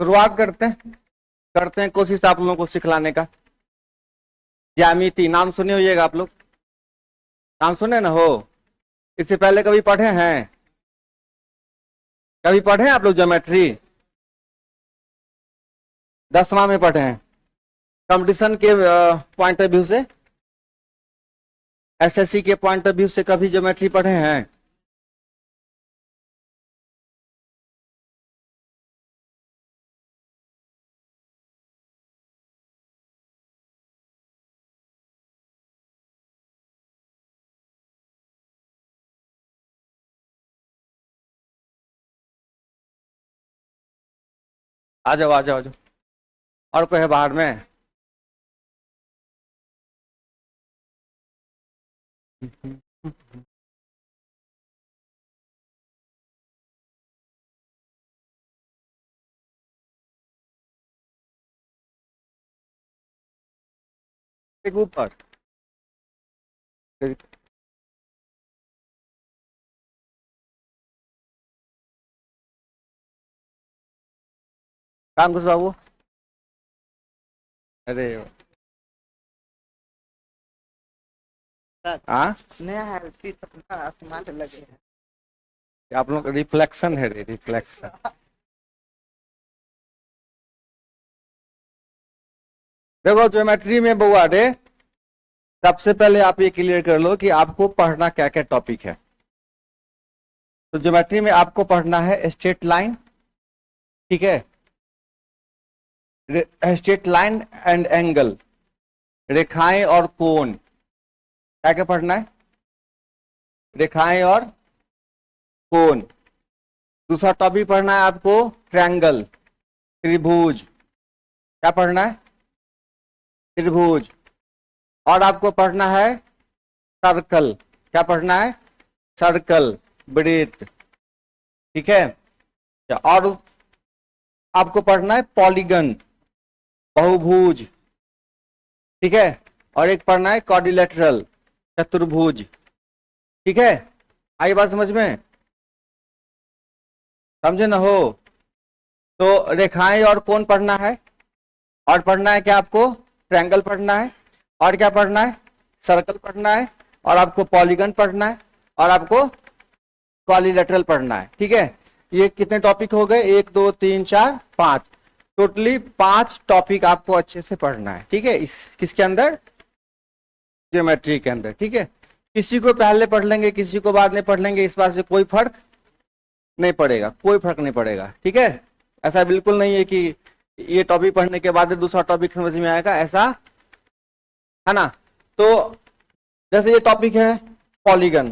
शुरुआत करते हैं कोशिश आप लोगों को सिखलाने का। ज्यामिति नाम सुने होइएगा आप लोग, नाम सुने ना हो? इससे पहले कभी पढ़े हैं? कभी पढ़े हैं आप लोग ज्योमेट्री? 10वां में पढ़े हैं? कंपटीशन के पॉइंट ऑफ व्यू से, एसएससी के पॉइंट ऑफ व्यू से कभी ज्योमेट्री पढ़े हैं? आ जाओ आ जाओ आ जाओ। और कोई है बाहर में? एक ऊपर काम कुछ बाबू। अरे हाँ, नया है सपना आसमान लगे हैं। आप लोग रिफ्लेक्शन है रे, रिफ्लेक्शन। देखो ज्योमेट्री में बउआ रे, सबसे पहले आप ये क्लियर कर लो कि आपको पढ़ना क्या क्या टॉपिक है। तो ज्योमेट्री में आपको पढ़ना है स्ट्रेट लाइन, ठीक है, स्ट्रेट लाइन एंड एंगल, रेखाएं और कोण। क्या क्या पढ़ना है? रेखाएं और कोण। दूसरा टॉपिक पढ़ना है आपको ट्रायंगल, त्रिभुज। क्या पढ़ना है? त्रिभुज। और आपको पढ़ना है सर्कल। क्या पढ़ना है? सर्कल, वृत्त, ठीक है। और आपको पढ़ना है पॉलीगन, बहुभुज, ठीक है। और एक पढ़ना है क्वाड्रिलेटरल, चतुर्भुज, ठीक है। आई बात समझ में? समझे ना हो? तो रेखाएं और कोण पढ़ना है, और पढ़ना है क्या आपको? ट्रायंगल पढ़ना है, और क्या पढ़ना है? सर्कल पढ़ना है, और आपको पॉलीगन पढ़ना है, और आपको क्वाड्रिलेटरल पढ़ना है, ठीक है। ये कितने टॉपिक हो गए? 1 2 3 4 5, टोटली 5 टॉपिक आपको अच्छे से पढ़ना है, ठीक है। इस किसके अंदर? ज्योमेट्री के अंदर, ठीक है। किसी को पहले पढ़ लेंगे, किसी को बाद में पढ़ लेंगे, इस बात से कोई फर्क नहीं पड़ेगा, कोई फर्क नहीं पड़ेगा, ठीक है। ऐसा बिल्कुल नहीं है कि ये टॉपिक पढ़ने के बाद दूसरा टॉपिक समझ में आएगा, ऐसा है ना। तो जैसे ये टॉपिक है पॉलीगन,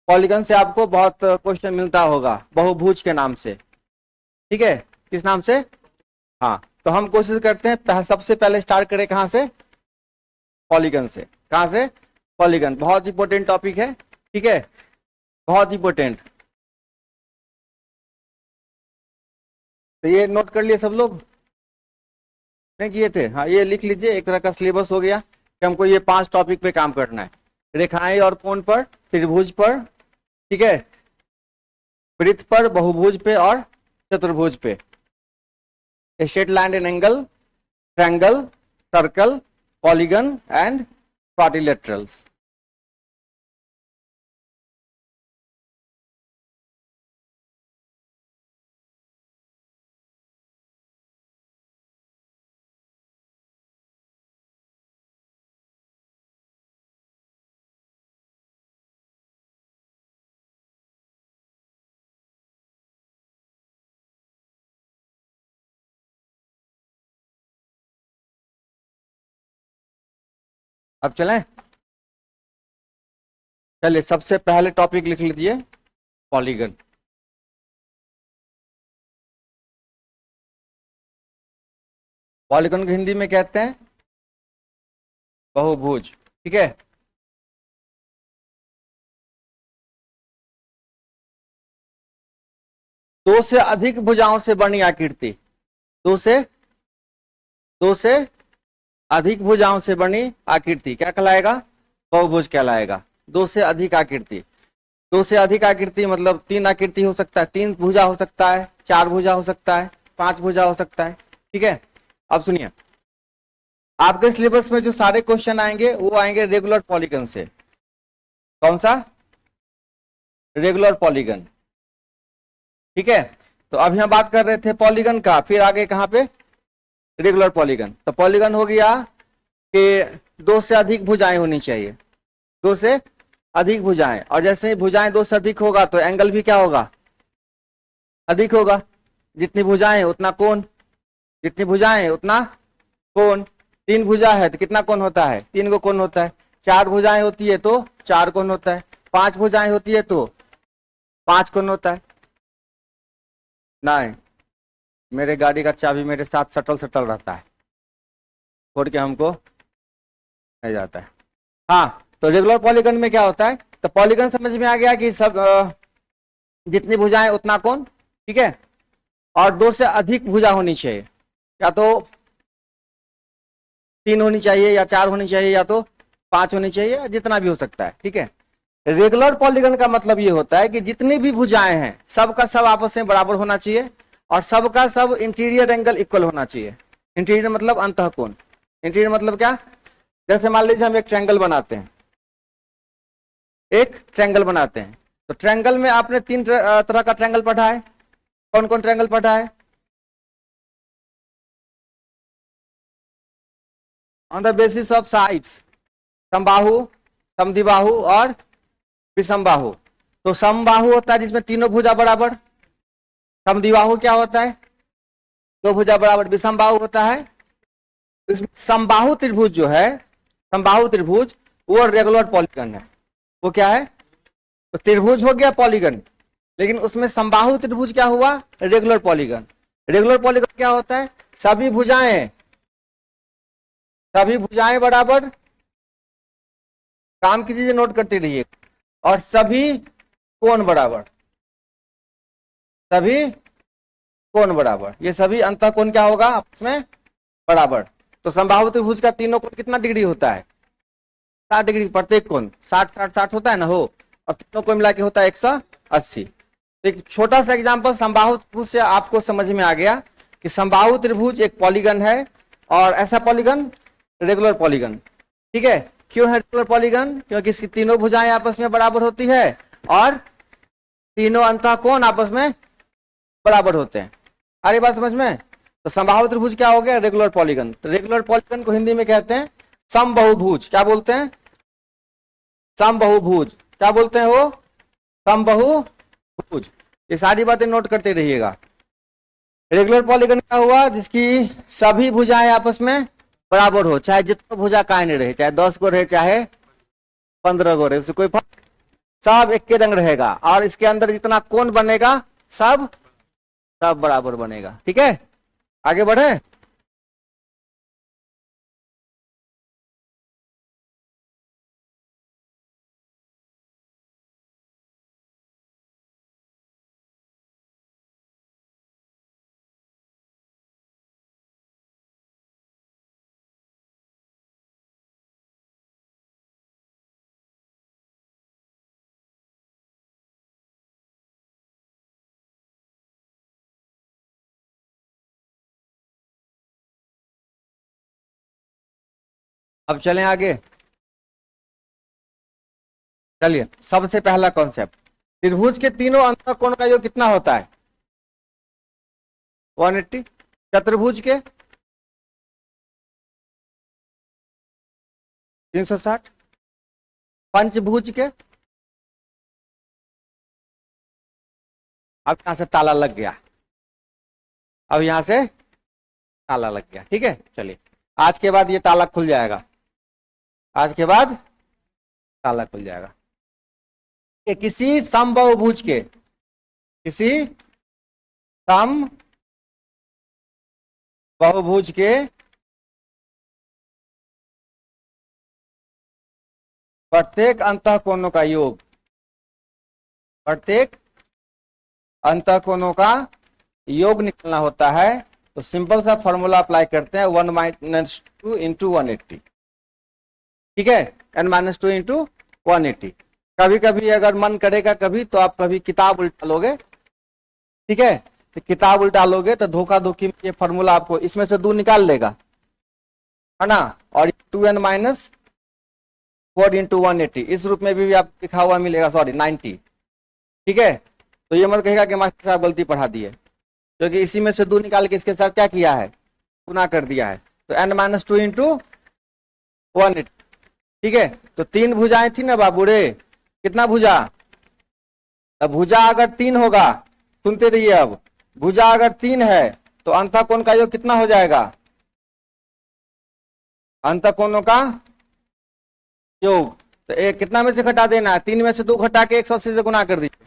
पॉलीगन से आपको बहुत क्वेश्चन मिलता होगा, बहुभुज के नाम से, ठीक है। किस नाम से? हाँ, तो हम कोशिश करते हैं सबसे पहले स्टार्ट करें कहां से? पॉलीगन से। कहां से? पॉलीगन। बहुत इंपॉर्टेंट टॉपिक है, ठीक है, बहुत इंपॉर्टेंट। तो ये नोट कर लिए सब लोग? नहीं किए थे? हाँ, ये लिख लीजिए, एक तरह का सिलेबस हो गया कि हमको ये 5 टॉपिक पे काम करना है। रेखाएं और कोण पर, त्रिभुज पर, ठीक है, वृत्त पर, बहुभुज पे और चतुर्भुज पे, straight line and angle, triangle, circle, polygon and quadrilaterals. अब चलें? चलिए, सबसे पहले टॉपिक लिख लीजिए पॉलीगन। पॉलीगन को हिंदी में कहते हैं बहुभुज, ठीक है। दो से अधिक भुजाओं से बनी आकृति, दो से अधिक भुजाओं से बनी आकृति क्या कहलाएगा? बहुभुज कहलाएगा। दो से अधिक आकृति, दो से अधिक आकृति मतलब 3 आकृति हो सकता है, 3 भुजा हो सकता है, 4 भुजा हो सकता है, 5 भुजा हो सकता है। ठीक है, अब सुनिए, आपके सिलेबस में जो सारे क्वेश्चन आएंगे वो आएंगे रेगुलर पॉलीगन से। कौन सा? Regular polygon. ठीक है, तो अभी हम बात कर रहे थे पॉलीगन का, फिर आगे कहां पे? Regular polygon. तो पॉलीगन हो गया कि 2 से अधिक भुजाएं होनी चाहिए, 2 से अधिक भुजाएं, और जैसे ही भुजाएं 2 से अधिक होगा तो एंगल भी क्या होगा? अधिक होगा। जितनी भुजाएं उतना कोण, जितनी भुजाएं उतना कोण। 3 भुजा है तो कितना कोण होता है? 3 को कोण होता है। 4 भुजाएं होती है तो 4 कोण होता है। 5 भुजाएं होती है तो 5 कोण होता है। नहीं, मेरे गाड़ी का चाबी मेरे साथ सटल सटल रहता है, छोड़ के हमको नहीं जाता है। हाँ, तो रेगुलर पॉलीगन में क्या होता है? तो पॉलीगन समझ में आ गया कि सब जितनी भुजाएं उतना कोण। ठीक है, और 2 से अधिक भुजा होनी चाहिए, या तो 3 होनी चाहिए, या 4 होनी चाहिए, या तो 5 होनी चाहिए, जितना भी हो सकता है। ठीक है, रेगुलर पॉलीगन का मतलब ये होता है कि जितनी भी भुजाएं हैं सबका सब आपस में बराबर होना चाहिए, और सबका सब इंटीरियर एंगल इक्वल होना चाहिए। इंटीरियर मतलब अंतःकोण। इंटीरियर मतलब क्या? जैसे मान लीजिए हम एक ट्रायंगल बनाते हैं, एक ट्रायंगल बनाते हैं, तो ट्रायंगल में आपने 3 तरह का ट्रायंगल पढ़ा है। कौन कौन ट्रायंगल पढ़ा है? On the basis of sides, समबाहु, समद्विबाहु और विषमबाहु। तो समबाहु होता है जिसमें तीनों भुजा बराबर। समद्विबाहु क्या होता है? 2 भुजा बराबर। विषमबाहु होता है, इसमें समबाहु त्रिभुज जो है, समबाहु त्रिभुज, वो रेगुलर पॉलीगन है। वो क्या है? तो त्रिभुज हो गया पॉलीगन, लेकिन उसमें समबाहु त्रिभुज क्या हुआ? Regular polygon. रेगुलर पॉलीगन क्या होता है? सभी भुजाएं बराबर, काम की चीजें नोट करते रहिए, और सभी कोण बराबर, सभी कोण बराबर। ये सभी अंतःकोण क्या होगा? आपस में बराबर। तो समबाहु त्रिभुज का तीनों कोण कितना डिग्री होता है? 60 डिग्री प्रत्येक कोण। 60 60 60 होता है ना हो, और तीनों को मिला के होता है 180। एक छोटा सा एग्जांपल समबाहु त्रिभुज से आपको समझ में आ गया कि समबाहु त्रिभुज एक पॉलीगन है, और ऐसा पॉलीगन रेगुलर पॉलीगन। ठीक है, क्यों है रेगुलर पॉलीगन? क्योंकि इसकी तीनों भुजाएं आपस में बराबर होती है, और तीनों अंतःकोण आपस में बराबर होते हैं। आ रही बात समझ में? तो समबाहु त्रिभुज क्या हो गया? Regular polygon. तो रेगुलर पॉलीगन को हिंदी में कहते हैं समबहुभुज। क्या बोलते हैं? समबहुभुज। क्या बोलते हैं वो? समबहुभुज। ये सारी बातें नोट करते रहिएगा। रेगुलर पॉलीगन क्या हुआ? जिसकी सभी भुजाएं आपस में बराबर हो, चाहे जितना भुजा काहे नहीं रहे, चाहे 10 को रहे, चाहे 15 को रहे, उससे कोई फर्क, सब एक के रंग रहेगा, और इसके अंदर जितना कोण बनेगा सब बराबर बनेगा। ठीक है, आगे बढ़े। अब चलें आगे। चलिए, सबसे पहला कॉन्सेप्ट, त्रिभुज के तीनों अंतःकोण का योग कितना होता है? 180। चतुर्भुज के 360। पंचभुज के, अब यहां से ताला लग गया, अब यहां से ताला लग गया। ठीक है, चलिए, आज के बाद ये ताला खुल जाएगा, आज के बाद ताला खुल जाएगा। कि किसी समबाहुभुज के, किसी समबाहुभुज के प्रत्येक अंतःकोणों का योग, प्रत्येक अंतःकोणों का योग निकलना होता है, तो सिंपल सा फॉर्मूला अप्लाई करते हैं, 1-2 इंटू 180। ठीक है, n-2 इंटू 180। कभी कभी अगर मन करेगा कभी, तो आप कभी किताब उल्टा लोगे। ठीक है, तो किताब उल्टा लोगे तो धोखा धोखी में ये फॉर्मूला आपको इसमें से 2 निकाल लेगा, है ना। और 2n-4 × 180 इस रूप में भी आपको लिखा हुआ मिलेगा, सॉरी 90। ठीक है, तो ये मत कहेगा कि मास्टर साहब गलती पढ़ा दिए, क्योंकि इसी में से 2 निकाल के इसके साथ क्या किया है, गुना कर दिया है। तो n-2 × 180। ठीक है, तो 3 भुजाएं थी ना बाबूरे, कितना भुजा, अब भुजा अगर 3 होगा, सुनते रहिए, अब भुजा अगर 3 है तो अंतःकोण का योग कितना हो जाएगा, अंतःकोणों का योग। तो एक कितना में से घटा देना है, 3 में से 2 घटा के 180 से गुना कर दीजिए।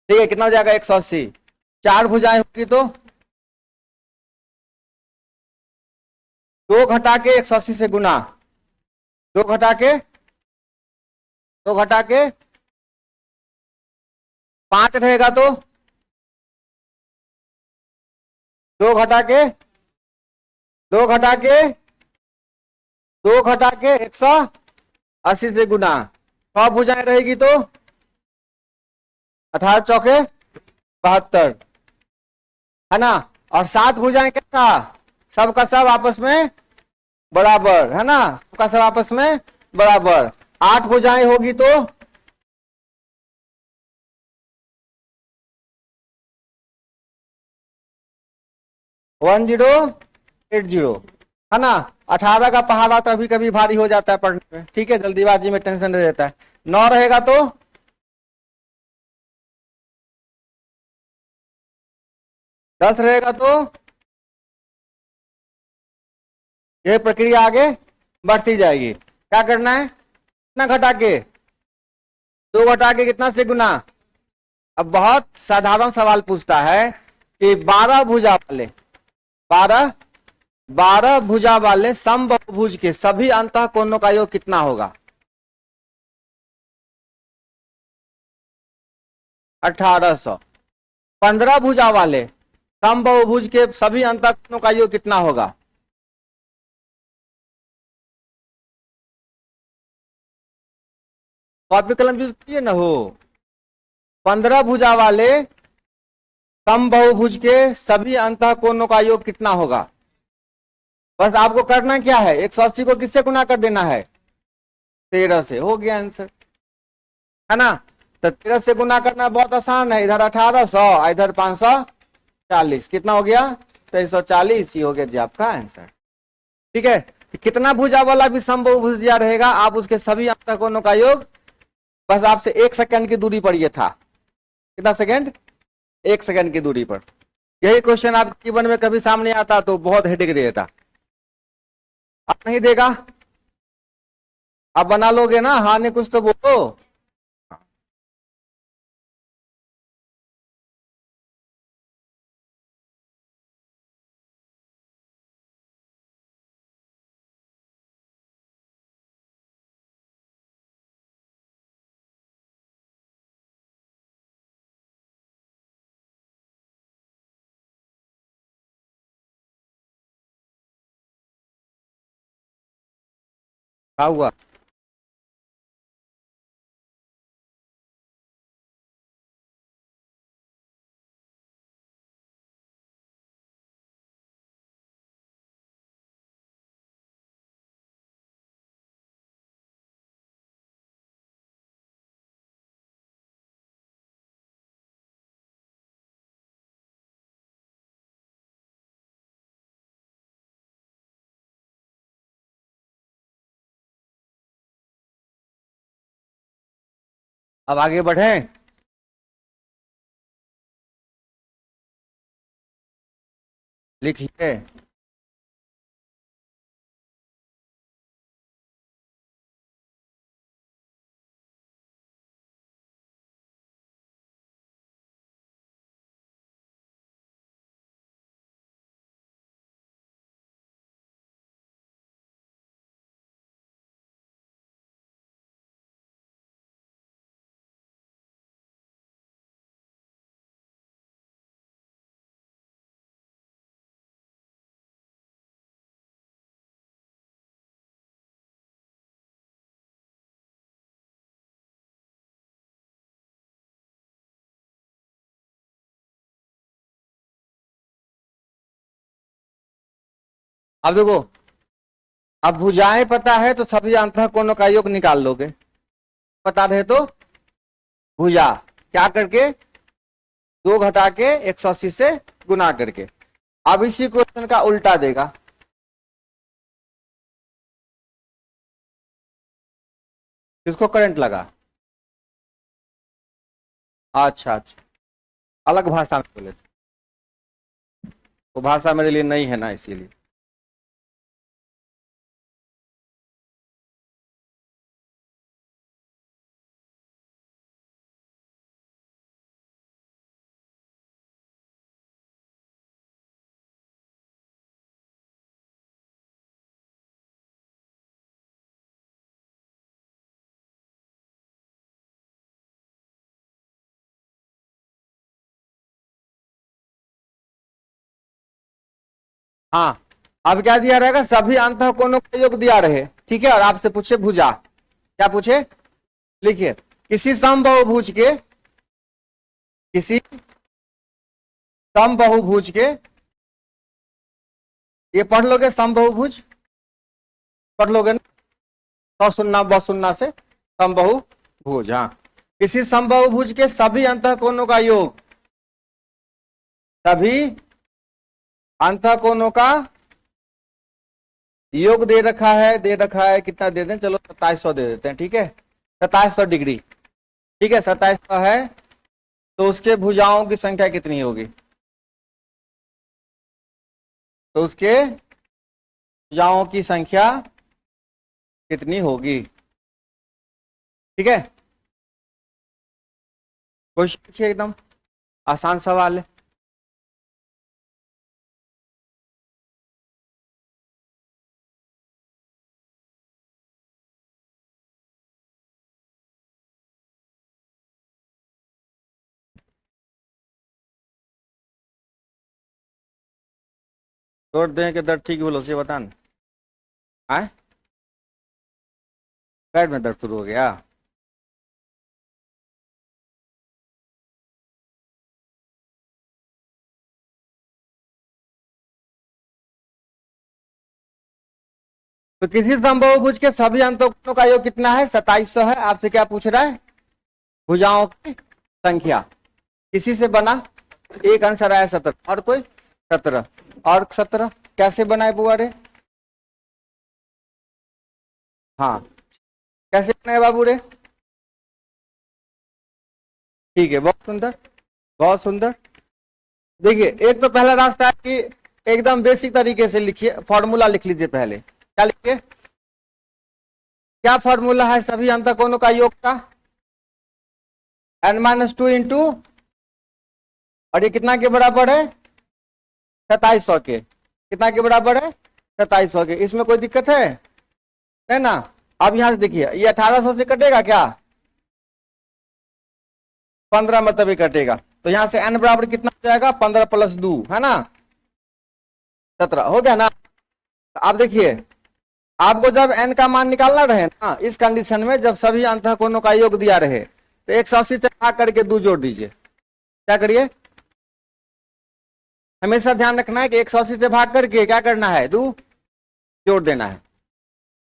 ठीक है, कितना हो जाएगा 180। 4 भुजाएं होगी तो 2 घटा के 180 से गुना, 2 घटा के 5 रहेगा तो 2 घटा के 2 घटा के 2 घटा के 180 से गुना, 6 भुजाएं रहेगी तो 18 चौके 72, है ना। और 7 भुजाएं कैसा, सबका सब आपस में बराबर, है ना, सबका सब आपस में बराबर। 8 भुजाएं होगी तो 1080, है ना। 18 का पहाड़ा तो अभी कभी भारी हो जाता है पढ़ने में, ठीक है, जल्दीबाजी में टेंशन रहता है। 9 रहेगा तो 10 रहेगा तो यह प्रक्रिया आगे बढ़ती जाएगी। क्या करना है, कितना घटा के, 2 घटा के कितना से गुना। अब बहुत साधारण सवाल पूछता है कि 12 भुजा वाले 12 भुजा वाले समबाहुभुज के सभी अंतःकोणों का योग कितना होगा, 1800। 15 भुजा वाले समबाहुभुज के सभी अंतःकोणों का योग कितना होगा, कॉपी कलम यूज किए ना हो। 15 भुजा वाले समबाहुभुज के सभी अंतःकोणों का योग कितना होगा। बस आपको करना क्या है, 180 को किससे गुना कर देना है, 13 से, हो गया आंसर, है ना। तो 13 से गुना करना बहुत आसान है, इधर 1800 इधर 540, कितना हो गया 2340, ये हो गया जी आपका आंसर। ठीक है, तो कितना भुजा वाला भी समबाहुभुज दिया रहेगा, आप उसके सभी अंतःकोणों का योग, बस आपसे 1 सेकंड की दूरी पर ये था, कितना सेकंड, 1 सेकंड की दूरी पर। यही क्वेश्चन आपके जीवन में कभी सामने आता तो बहुत हेडेक देता, अब नहीं देगा, आप बना लोगे ना, हाँ ने कुछ तो बोलो। क्या हुआ, अब आगे बढ़ें, लिखिए। अब देखो, अब भुजाएं पता है तो सभी अंतः कोणों का योग निकाल लोगे। बता रहे तो भुजा क्या करके, 2 घटा के 180 से गुना करके। अब इसी क्वेश्चन का उल्टा देगा। किसको करंट लगा? अच्छा अच्छा, अलग भाषा में बोले थे, वो भाषा मेरे लिए नहीं है ना, इसीलिए। हाँ, अब क्या दिया रहेगा? सभी अंतः कोणों का योग दिया रहे, ठीक है। और आपसे पूछे भुजा, क्या पूछे? लिखिए, किसी समबाहुभुज के, किसी समबाहुभुज के, ये पढ़ लोगे समबाहुभुज, पढ़ लोगे ना, तो सुनना बहुत सुनना से समबाहुभुज। हाँ, किसी समबाहुभुज के सभी अंतः कोणों का योग, सभी अंतः कोणों का योग दे रखा है, दे रखा है। कितना दे दें? चलो 2700 दे देते हैं, ठीक है, 2700 डिग्री, ठीक है, 2700 है। तो उसके भुजाओं की संख्या कितनी होगी? तो उसके भुजाओं की संख्या कितनी होगी? ठीक है, क्वेश्चन एकदम आसान सवाल है। छोड़ दें कि दर्द ठीक बोलो से बता ना, आए पैर में दर्द शुरू हो गया? तो किसी समबाहुभुज के सभी अंतों का योग कितना है? 2700 है। आपसे क्या पूछ रहा है? भुजाओं की संख्या। किसी से बना? एक आंसर आया 17, और कोई 17, और 17 कैसे बनाए बुआ रे? हाँ, कैसे बनाए बाबू रे? ठीक है, बहुत सुंदर, बहुत सुंदर। देखिए, एक तो पहला रास्ता है कि एकदम बेसिक तरीके से लिखिए, फॉर्मूला लिख लीजिए पहले। क्या लिखिए? क्या फॉर्मूला है सभी अंतः कोणों का योग का? n-2 इंटू, और ये कितना के बराबर है? 2700 के। कितना के बराबर है? 2700 के। इसमें कोई दिक्कत है ना? अब यहां से देखिए, ये 1800 से कटेगा क्या? 15 मतलब ये कटेगा, तो यहां से n बराबर कितना हो जाएगा? 15 + 2 है ना, 17 हो गया ना। तो आप देखिए, आपको जब n का मान निकालना रहे ना, इस कंडीशन में जब सभी अंतः कोणों का योग दिया रहे, तो 180 से भाग करके 2 जोड़ दीजिए। क्या करिए? हमेशा ध्यान रखना है कि 180 से भाग करके क्या करना है? 2 जोड़ देना है।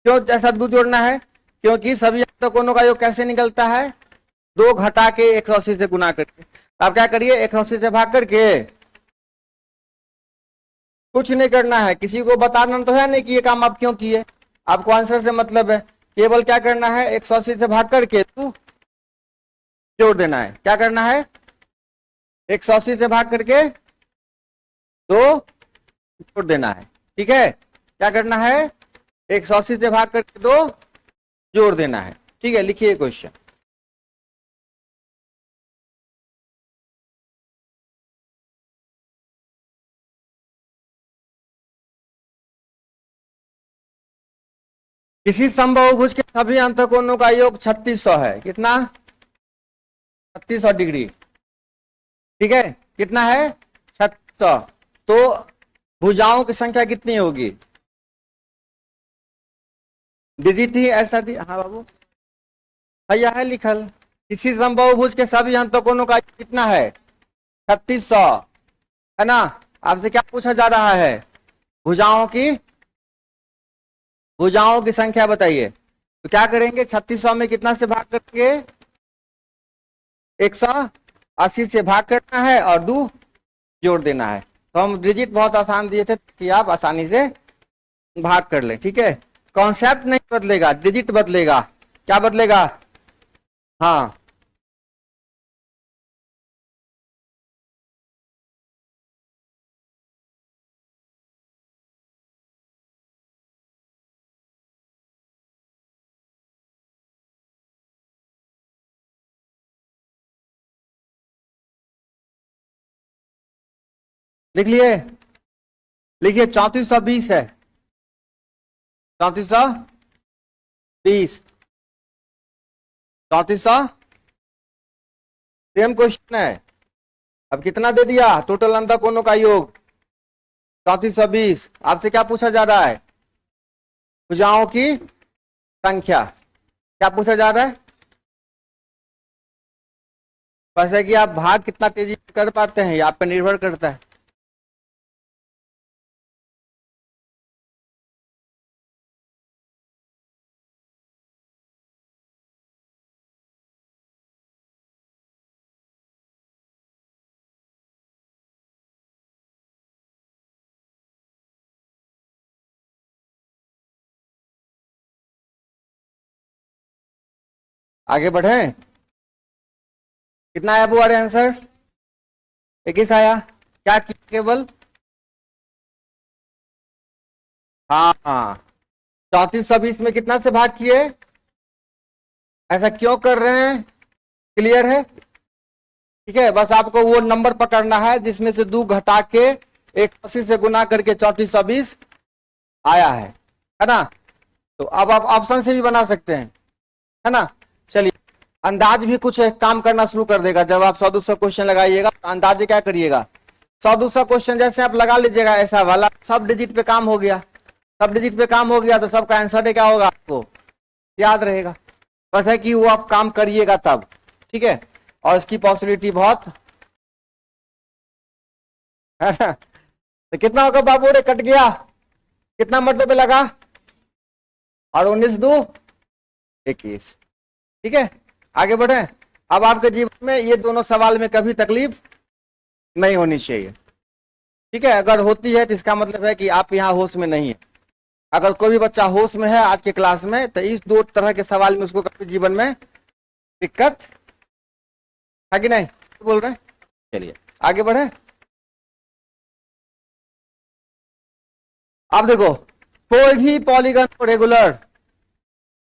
क्यों ऐसा 2 जोड़ना है? क्योंकि सभी अंतः कोणों का योग कैसे निकलता है? 2 घटा के 180 से गुना करके। आप क्या करिए? 180 से भाग करके, कुछ नहीं करना है, किसी को बताना तो है नहीं कि ये काम आप क्यों किए, आपको आंसर से मतलब है। केवल क्या करना है? 180 से भाग करके 2 जोड़ देना है। क्या करना है? 180 से भाग करके 2 जोड़ देना है, ठीक है। क्या करना है? 180 से भाग करके 2 जोड़ देना है, ठीक है। लिखिए क्वेश्चन। किसी समबाहुभुज के सभी अंतः कोणों का योग 3600 है। कितना? 3600 डिग्री, ठीक है। कितना है? 3600। तो भुजाओं की संख्या कितनी होगी? डिजिट ही ऐसा थी। हाँ बाबू, भैया है लिखल। किसी समबाहुभुज के सभी अंतः कोणों का कितना है? 3600 है ना। आपसे क्या पूछा जा रहा है? भुजाओं की भुजाओं की संख्या बताइए। तो क्या करेंगे, 3600 में कितना से भाग करेंगे, 180 से भाग करना है और 2 जोड़ देना है। तो हम डिजिट बहुत आसान दिए थे कि आप आसानी से भाग कर लें, ठीक है। कॉन्सेप्ट नहीं बदलेगा, डिजिट बदलेगा। क्या बदलेगा, हाँ। लिख लिए, लिखिए 3420 है, 3420, 3400, सेम क्वेश्चन है। अब कितना दे दिया, टोटल अंतर कोणों का योग 3420। आपसे क्या पूछा जा रहा है, भुजाओं की संख्या। क्या पूछा जा रहा है, बस है कि आप भाग कितना तेजी से कर पाते हैं, ये आप पे निर्भर करता है। आगे बढ़े, कितना आया बुआरे आंसर, 21 आया। क्या किया केवल, हाँ हाँ, 3420 में कितना से भाग किए, ऐसा क्यों कर रहे हैं, क्लियर है, ठीक है। बस आपको वो नंबर पकड़ना है जिसमें से 2 घटा के 180 से गुना करके 3420 आया है ना। तो अब आप ऑप्शन से भी बना सकते हैं, है ना। चलिए, अंदाज भी कुछ एक काम करना शुरू कर देगा। जब आप 100-200 क्वेश्चन लगाइएगा तो अंदाजे क्या करिएगा, 100-200 क्वेश्चन जैसे आप लगा लीजिएगा, ऐसा वाला सब डिजिट पे काम हो गया, सब डिजिट पे काम हो गया तो सबका आंसर क्या होगा, आपको याद रहेगा। बस है कि वो आप काम करिएगा तब, ठीक है। और इसकी पॉसिबिलिटी बहुत है ना। तो कितना होगा बाबू रे, कट गया, कितना मतलब लगा, और 19 2 21, ठीक है। आगे बढ़े। अब आपके जीवन में ये दोनों सवाल में कभी तकलीफ नहीं होनी चाहिए, ठीक है। अगर होती है तो इसका मतलब है कि आप यहाँ होश में नहीं है। अगर कोई भी बच्चा होश में है आज के क्लास में, तो इस 2 तरह के सवाल में उसको कभी जीवन में दिक्कत है कि नहीं, बोल रहे हैं। चलिए आगे बढ़े। अब देखो, कोई भी पॉलीगन को रेगुलर,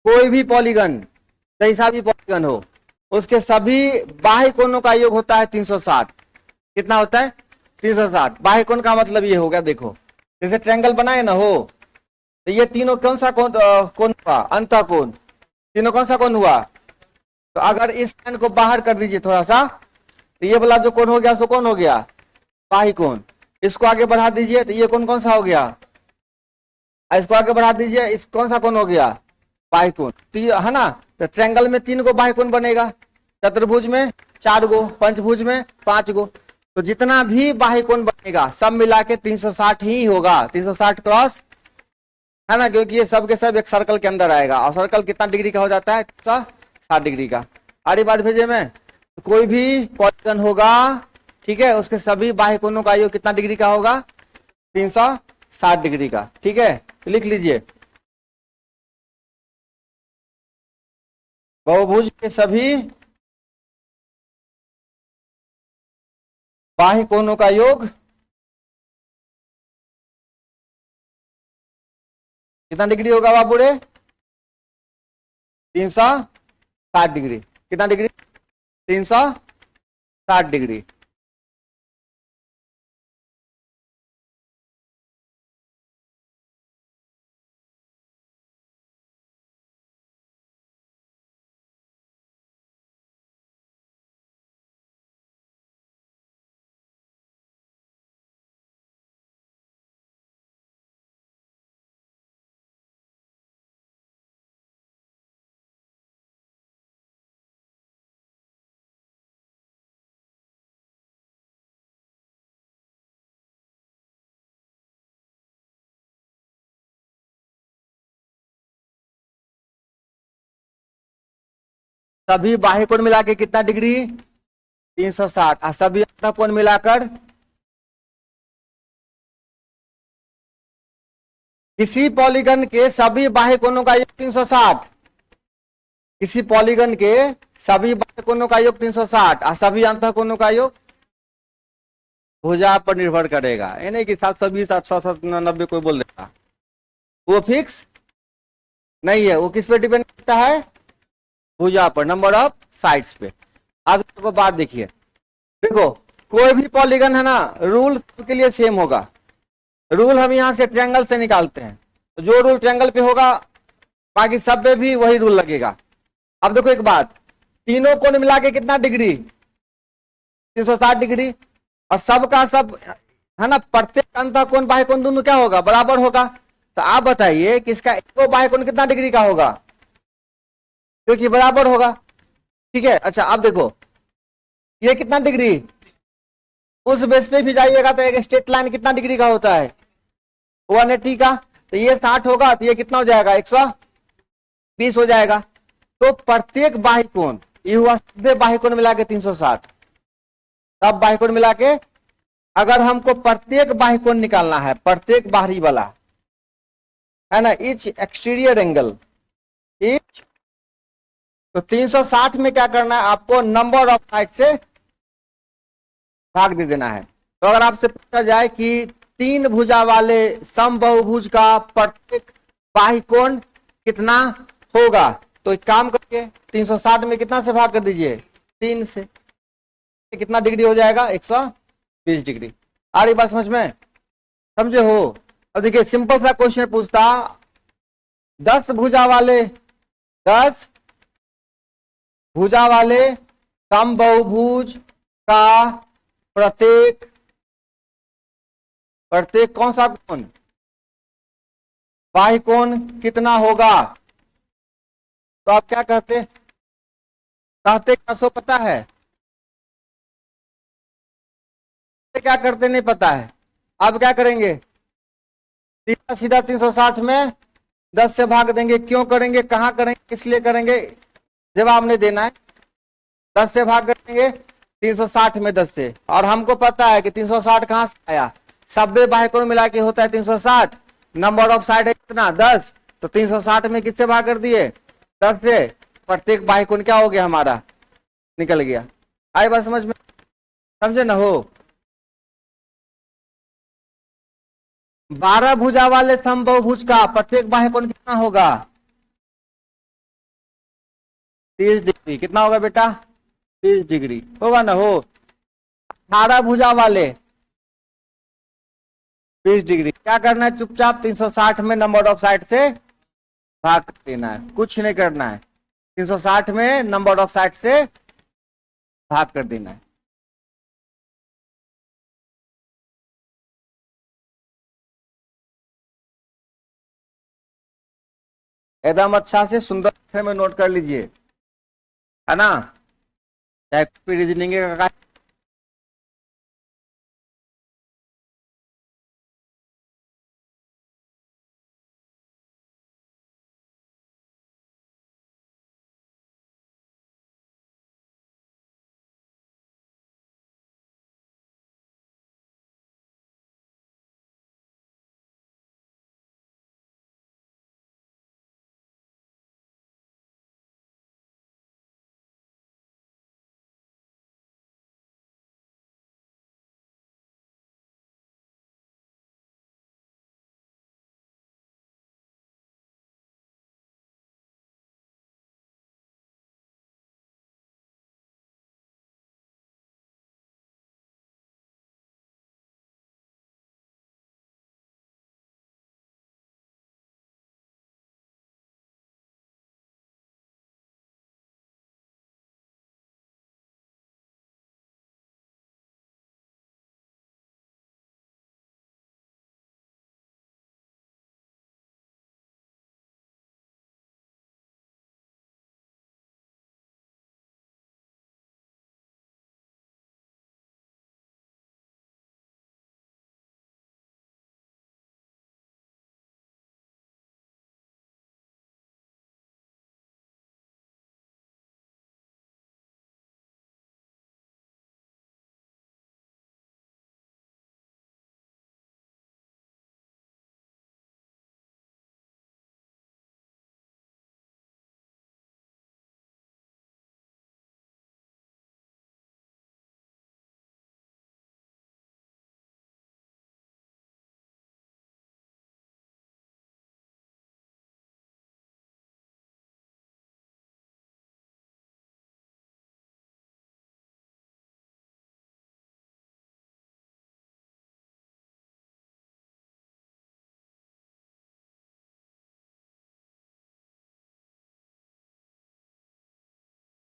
कोई भी पॉलीगन, जैसा भी पॉलीगन हो, उसके सभी बाह्य कोणों का योग होता है 360। कितना होता है, 360। बाह्य कोण का मतलब ये हो गया, देखो जैसे ट्रायंगल बनाए ना हो, तो ये तीनों कौन सा कोण कोण हुआ, अंतः कोण, तीनों कौन सा कोण हुआ। तो अगर इस लाइन को बाहर कर दीजिए थोड़ा सा, तो ये वाला जो कोण हो गया सो कौन हो गया, बाह्य कोण। इसको आगे बढ़ा दीजिए तो ये कौन कौन सा हो गया, इसको आगे बढ़ा दीजिए, इस कौन सा कोण हो गया, बाह्य कोण, है ना। तो ट्रायंगल में 3 गो बाह्य कोण बनेगा, चतुर्भुज में 4 गो, पंचभुज में 5 गो। तो जितना भी बाह्य कोण बनेगा सब मिला के 360 ही होगा, 360 क्रॉस, है ना, क्योंकि ये सब के सब एक सर्कल के अंदर आएगा। और सर्कल कितना डिग्री का हो जाता है, 360 डिग्री का। आड़ी बात भेजे में, तो कोई भी पॉलीगन होगा, ठीक है, उसके सभी बाह्य कोणों का योग कितना डिग्री का होगा, 360 डिग्री का, ठीक है। तो लिख लीजिए, बहुभुज के सभी बाह्य कोणों का योग कितना डिग्री होगा बाबू रे, 360 डिग्री। कितना डिग्री, 360 डिग्री। सभी बाह्य कोण मिला के कितना डिग्री 360, और सभी अंतः कोण मिलाकर किसी पॉलीगन के सभी बाह्य कोणों का योग 360, किसी पॉलीगन के सभी बाह्य कोणों का योग 360 और सभी अंतः कोणों का योग भुजा पर निर्भर करेगा। ये नहीं कि 720 799 कोई बोल देता, वो फिक्स नहीं है, वो किस पे डिपेंड करता है, भुजा पर, नंबर ऑफ साइड्स पे। अब देखो बात देखिए, देखो कोई भी पॉलीगन है ना, रूल सबके लिए सेम होगा। रूल हम यहां से ट्रायंगल से निकालते हैं, तो जो रूल ट्रायंगल पे होगा बाकी सब पे भी वही रूल लगेगा। अब देखो एक बात, तीनों कोण मिला के कितना डिग्री 360 डिग्री, और सब का सब है ना, प्रत्येक अंतः कोण बाह्य कोण दोनों क्या होगा, बराबर होगा। तो आप बताइए कि इसका एक बाह्य कोण कितना डिग्री का होगा, क्योंकि बराबर होगा। ठीक है, अच्छा अब देखो ये कितना डिग्री, उस बेस पे भी जाइएगा तो एक स्ट्रेट लाइन कितना डिग्री का होता है 180 का, तो ये 60 होगा, तो ये कितना हो जाएगा 120 हो जाएगा। तो प्रत्येक बाह्य कोण, ये हुआ सभी बाह्य कोण मिला के 360, सब बाह्य कोण मिला के, अगर हमको प्रत्येक बाह्य कोण निकालना है, प्रत्येक बाहरी वाला है ना, इच एक्सटीरियर एंगल इच, तो 360 में क्या करना है आपको, नंबर ऑफ साइड से भाग दे देना है। तो अगर आपसे पूछा जाए कि 3 भुजा वाले समबाहुभुज का प्रत्येक बाह्य कोण कितना होगा, तो एक काम करिए 360 में कितना से भाग कर दीजिए 3 से, कितना डिग्री हो जाएगा 120 डिग्री। आ रही बात समझ में, समझे हो। अब देखिए सिंपल सा क्वेश्चन पूछता, 10 भुजा वाले 10 भुजा वाले समबाहुभुज का प्रत्येक प्रत्येक कौन सा कोण बाह्य कोण कितना होगा, तो आप क्या कहते क्या सो पता है, क्या करते नहीं पता है। अब क्या करेंगे, सीधा सीधा 360 में 10 से भाग देंगे। क्यों करेंगे, कहां करेंगे, किस लिए करेंगे, जवाब नहीं देना है। 10 से भाग करेंगे 360 में 10 से, और हमको पता है कि 360 कहां से आया, सभी बाह्य कोण मिला के होता है 360, नंबर ऑफ साइड है कितना 10, तो 360 में किससे भाग कर दिए 10 से, प्रत्येक बाह्य कोण क्या हो गया हमारा, निकल गया। आई बात समझ में, समझे ना हो। 12 भुजा वाले समबाहुभुज का प्रत्येक बाह्य कोण कितना होगा 30 डिग्री, कितना होगा बेटा 30 डिग्री होगा ना हो। 18 भुजा वाले 20 डिग्री, क्या करना है, चुपचाप 360 में नंबर ऑफ साइड से भाग कर देना है, कुछ नहीं करना है, 360 में नंबर ऑफ साइड से भाग कर देना है। एकदम अच्छा से सुंदर से में नोट कर लीजिए, है ना, चाहे रीजनिंग का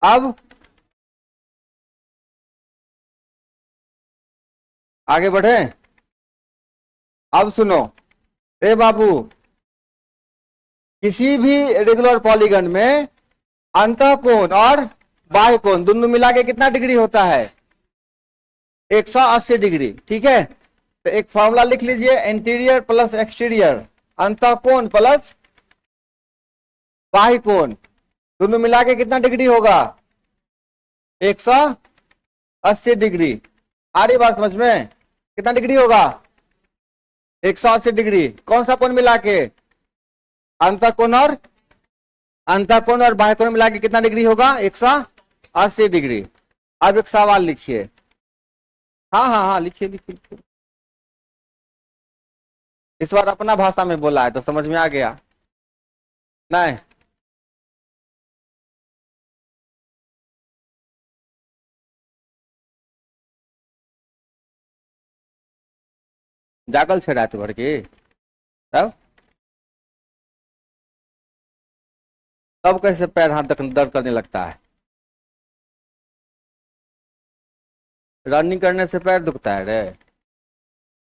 अब आगे बढ़े। अब सुनो, ए बाबू, किसी भी रेगुलर पॉलीगन में अंतःकोण और बाह्य कोण दोनों मिला के कितना डिग्री होता है? 180 डिग्री। ठीक है, तो एक फॉर्मूला लिख लीजिए, इंटीरियर प्लस एक्सटीरियर, अंतःकोण प्लस बाह्य कोण दोनों मिला के कितना डिग्री होगा? 180 डिग्री। आ रही बात समझ में? कितना डिग्री होगा? 180 डिग्री। कौन सा कोण मिला के? अंतःकोण और बाह्य कोण मिला के कितना डिग्री होगा? 180 डिग्री। अब एक सवाल लिखिए। हाँ हाँ हाँ, लिखिए लिखिए लिखिए। इस बार अपना भाषा में बोला है तो समझ में आ गया। नहीं, जागल छे रात भर की, तब तब कैसे पैर हाथ दर्द करने लगता है? रनिंग करने से पैर दुखता है रे?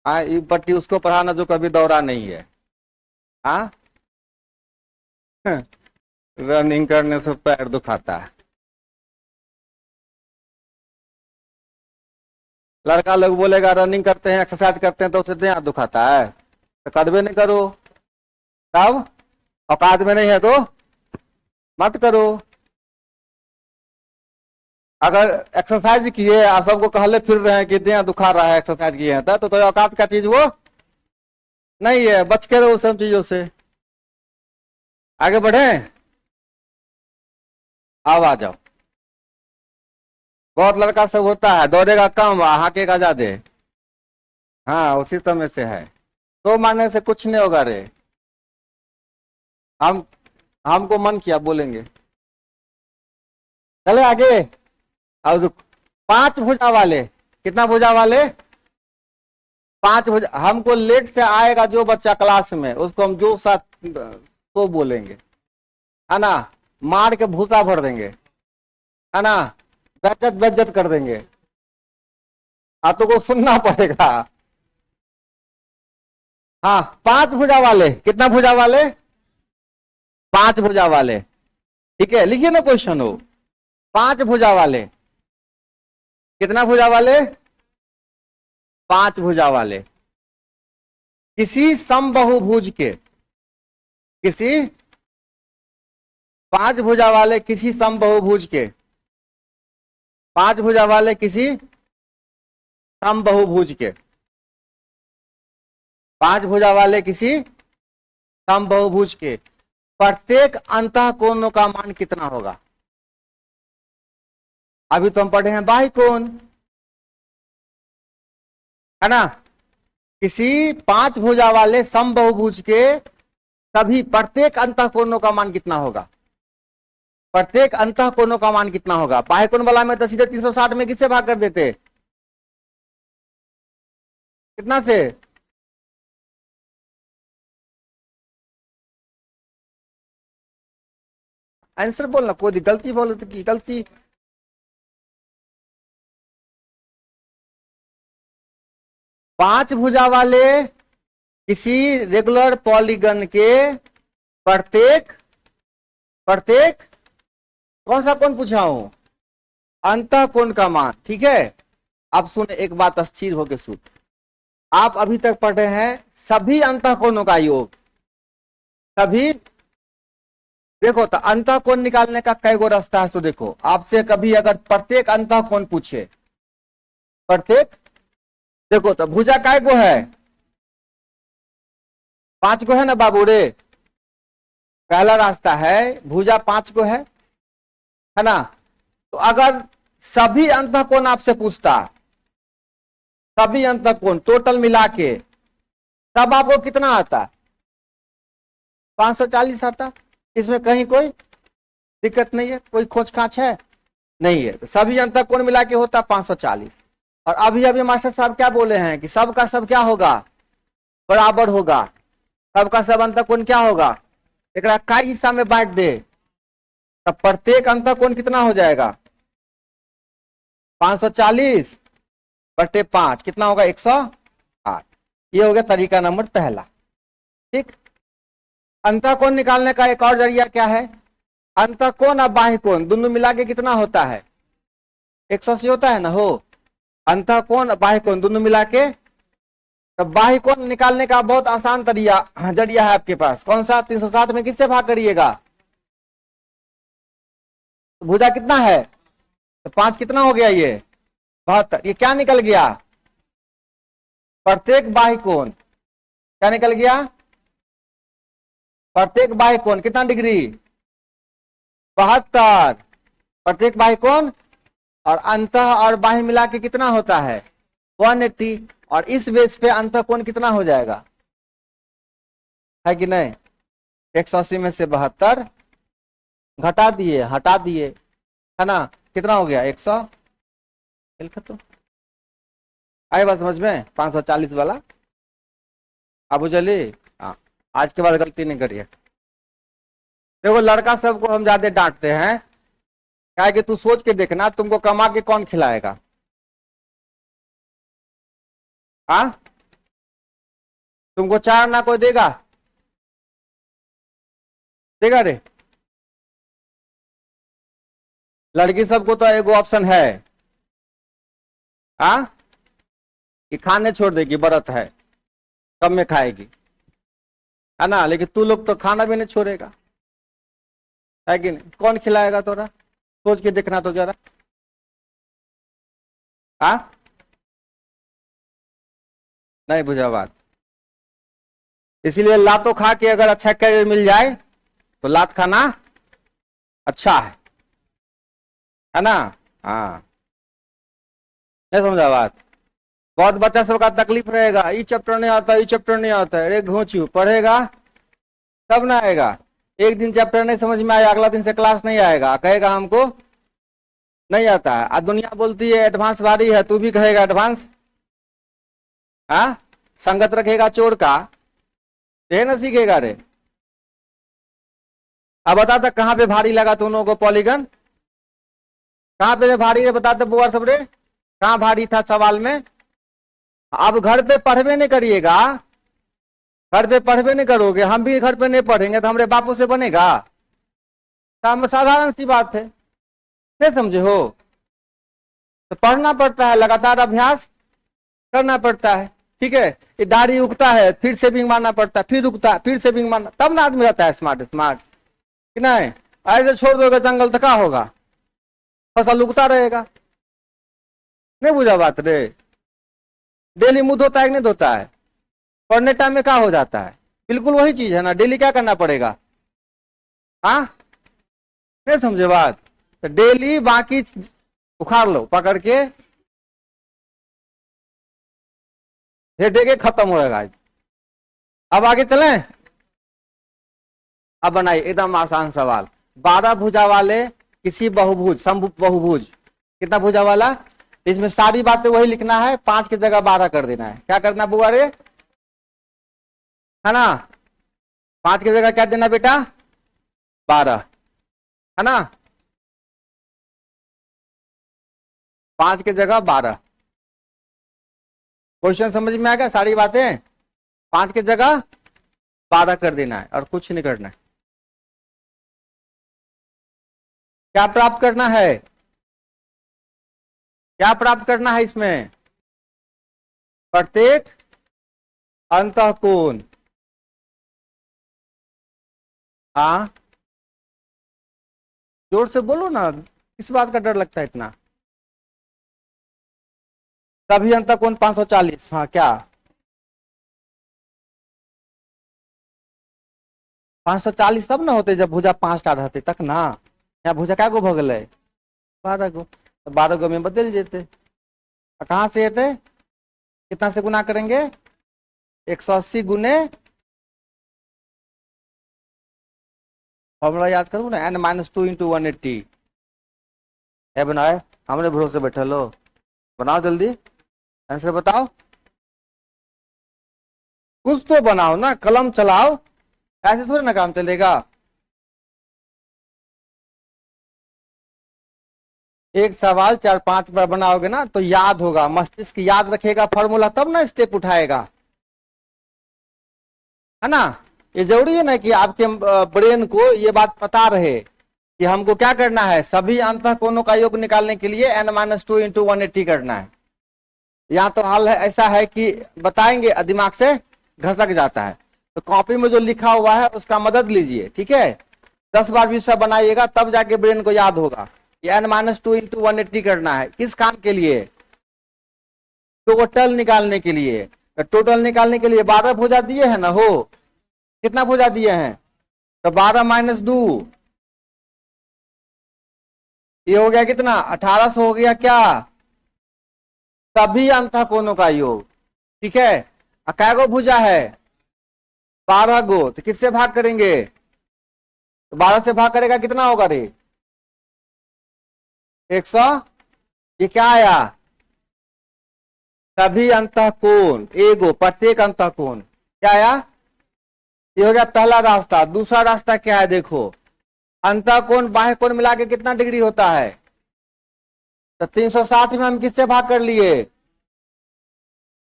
हाँ, ये पट्टी उसको पढ़ाना जो कभी दौड़ा नहीं है। हाँ, रनिंग करने से पैर दुखाता है। लड़का लोग बोलेगा रनिंग करते हैं, एक्सरसाइज करते हैं तो उससे हाथ दुखाता है, तो करबे नहीं करो। तब औकात में नहीं है तो मत करो। अगर एक्सरसाइज किए और सबको कहले फिर रहे हैं कि देह दुखा रहा है एक्सरसाइज किए हैं, तो औकात का चीज वो नहीं है। बच के रहो सब चीजों से। आगे बढ़े। अब आ जाओ। बहुत लड़का सब होता है, दौड़ेगा कम हाकेगा ज्यादा। हाँ, उसी समय से है। तो मारने से कुछ नहीं होगा रे। हमको मन किया बोलेंगे। चले आगे। अब 5 भुजा वाले, कितना भुजा वाले? 5 भुजा। हमको लेट से आएगा जो बच्चा क्लास में, उसको हम जो साथ तो बोलेंगे, है ना? मार के भूसा भर देंगे, है ना? बेज्जत बेज्जत कर देंगे। तो को सुनना पड़ेगा। हाँ, 5 भुजा वाले। कितना भुजा वाले? 5 भुजा वाले। ठीक है, लिखिए ना क्वेश्चन हो। 5 भुजा वाले। कितना भुजा वाले? 5 भुजा वाले। किसी समबाहुभुज के, किसी 5 भुजा वाले किसी समबाहुभुज के, 5 भुजा वाले किसी समबाहुभुज के, 5 भुजा वाले किसी समबाहुभुज के प्रत्येक अंतःकोणों का मान कितना होगा? अभी तो हम पढ़े हैं बाह्य कोण, है ना? किसी 5 भुजा वाले समबाहुभुज के सभी प्रत्येक अंतःकोणों का मान कितना होगा? प्रत्येक अंतःकोणों का मान कितना होगा? बाह्य कोण वाला में तो सीधे 360 में किससे भाग कर देते? कितना से? आंसर बोलना, कोई गलती बोले तो की गलती। पांच भुजा वाले किसी रेगुलर पॉलीगन के प्रत्येक प्रत्येक कौन सा कोण पूछा हूं? अंतःकोण का मान। ठीक है, अब सुने एक बात स्थिर होके सुन। आप अभी तक पढ़े हैं सभी अंतःकोणों का योग। सभी देखो, तो अंतःकोण निकालने का कई गो रास्ता है। तो देखो, आपसे कभी अगर प्रत्येक अंतःकोण पूछे, प्रत्येक, देखो तो भुजा काय गो है? 5 गो है ना बाबू रे? पहला रास्ता है भुजा 5 गो है ना? तो अगर सभी अंतःकोण आपसे पूछता, सभी अंतःकोण टोटल मिला के, तब आपको कितना आता? 540 आता। इसमें कहीं कोई दिक्कत नहीं है, कोई खोज खाच है नहीं है। तो सभी अंतःकोण मिला के होता 540। और अभी अभी मास्टर साहब क्या बोले हैं कि सब का सब क्या होगा? बराबर होगा। सब का सब अंतःकोण क्या होगा? एक का हिस्सा में बांट दे, तब प्रत्येक अंतःकोण कितना हो जाएगा? 540 बटे 5 कितना होगा? 108। ये हो गया तरीका नंबर पहला। ठीक। अंतःकोण निकालने का एक और जरिया क्या है? अंतःकोण और बाह्य कोण दोनों मिला के कितना होता है? 180 होता है ना हो। अंतःकोण और बाह्य कोण दोनों मिला के, तो बाह्य कोण निकालने का बहुत आसान जरिया है आपके पास। कौन सा? 360 में किससे भाग करिएगा? तो भुजा कितना है? तो 5 कितना हो गया? ये 72। ये क्या निकल गया? प्रत्येक बाह्य कोण क्या निकल गया? प्रत्येक बाह्य कोण कितना डिग्री? 72। प्रत्येक बाह्य कोण और अंतः और बाह्य मिला के कितना होता है? 180। और इस बेस पे अंतः कोण कितना हो जाएगा? है कि नहीं? 180 में से 72 घटा दिए, हटा दिए, है ना? कितना हो गया? 100। खत्म। आई बात समझ में? 540 वाला। अब चलिए, हाँ, आज के बाद गलती नहीं करिए। देखो लड़का सबको हम ज्यादा डांटते हैं, क्या है कि तू सोच के देखना, तुमको कमा के कौन खिलाएगा? हाँ, तुमको चार ना कोई देगा? देगा रे? लड़की सबको तो एगो ऑप्शन है, हाँ, कि खाने छोड़ देगी, व्रत है, कब में खाएगी, है ना? लेकिन तू लोग तो खाना भी नहीं छोड़ेगा, है कि नहीं? कौन खिलाएगा तोरा? सोच के देखना तो जरा। हाँ, नहीं बुझा बात। इसीलिए लातों खा के अगर अच्छा करियर मिल जाए तो लात खाना अच्छा है ना? हाँ, नहीं समझा बात? बहुत बच्चा सबका तकलीफ रहेगा, ये चैप्टर नहीं आता, ये चैप्टर नहीं आता है। अरे घोंचू, पढ़ेगा तब ना आएगा। एक दिन चैप्टर नहीं समझ में आया, अगला दिन से क्लास नहीं आएगा, कहेगा हमको नहीं आता है। आज दुनिया बोलती है एडवांस भारी है, तू भी कहेगा एडवांस। हाँ, संगत रखेगा चोर का, ये ना सीखेगा रे। अब बता था कहाँ पे भारी लगा तुम लोगों को पॉलीगन? कहाँ पे भारी रे? बताते बुआ सब रे, कहाँ भारी था सवाल में? अब घर पे पढ़वे नहीं करिएगा, घर पे पढ़वे नहीं करोगे, हम भी घर पे नहीं पढ़ेंगे तो हमारे बापू से बनेगा? साधारण सी बात है, नहीं समझे हो? तो पढ़ना पड़ता है, लगातार अभ्यास करना पड़ता है। ठीक है, ये दाढ़ी उगता है, फिर सेविंग मारना पड़ता है, फिर उगता है, फिर सेविंग मारना, तब ना आदमी रहता है स्मार्ट स्मार्ट, कि नहीं? ऐसे छोड़ दोगे जंगल तो क्या होगा? फसल उगता रहेगा। नहीं बुझा बात रे? डेली मुंह धोता है कि नहीं धोता है? पढ़ने टाइम में क्या हो जाता है? बिल्कुल वही चीज है ना, डेली क्या करना पड़ेगा? हाँ, नहीं समझे बात? तो डेली बाकी उखाड़ लो पकड़ के, हेडेक खत्म हो जाएगा। अब आगे चलें। अब बनाइए एकदम आसान सवाल। 12 भुजा वाले किसी बहुभुज, समभुज बहुभुज, कितना भुजा वाला? इसमें सारी बातें वही लिखना है, 5 की जगह 12 कर देना है। क्या करना बुआ रे? है ना? 5 की जगह क्या देना बेटा? 12, है ना? 5 की जगह 12। क्वेश्चन समझ में आ गया? सारी बातें 5 की जगह 12 कर देना है और कुछ नहीं करना है। क्या प्राप्त करना है? क्या प्राप्त करना है इसमें? प्रत्येक अंतःकोण। हाँ, जोर से बोलो ना, किस बात का डर लगता है इतना? सभी अंतःकोण 540। हाँ, क्या 540 तब ना होते जब भुजा 5टा रहते तक ना। यहाँ भुजा क्या गो भगल है? 12 गो। तो 12 गो में बदल जेते। कहाँ से येते? कितना से गुना करेंगे? 180 गुने, फॉर्मूला याद करूँ ना, n-2 इंटू 180 है। बनाए, हमने भरोसे बैठे लो, बनाओ जल्दी, आंसर बताओ। कुछ तो बनाओ ना, कलम चलाओ, ऐसे थोड़ी ना काम चलेगा। एक सवाल 4-5 बार बनाओगे ना तो याद होगा, मस्तिष्क याद रखेगा फॉर्मूला, तब ना स्टेप उठाएगा, है ना। ये जरूरी है ना कि आपके ब्रेन को ये बात पता रहे कि हमको क्या करना है, सभी अंतः कोणों का योग निकालने के लिए n-2 इंटू 180 करना है। यहाँ तो हाल है ऐसा है कि बताएंगे दिमाग से घसक जाता है, तो कॉपी में जो लिखा हुआ है उसका मदद लीजिए, ठीक है। 10 बार 20 बार बनाइएगा तब जाके ब्रेन को याद होगा। ये n-2 इंटू 180 करना है, किस काम के लिए, टोटल निकालने के लिए। तो टोटल निकालने के लिए 12 भुजा दिए हैं ना, हो कितना भुजा दिए हैं, तो 12 - 2 ये हो गया कितना, 1800 हो गया क्या, सभी अंतः कोणों का योग, ठीक है। कै गो भुजा है, 12 गो, तो किससे भाग करेंगे, तो 12 से भाग करेगा कितना होगा रे, 100, ये क्या आया, सभी अंतः कोण, एगो प्रत्येक अंतः कोण, क्या आया, ये हो गया पहला रास्ता। दूसरा रास्ता क्या है, देखो अंतः कोण बाह्य कोण मिला के कितना डिग्री होता है, तो 360 में हम किससे भाग कर लिए,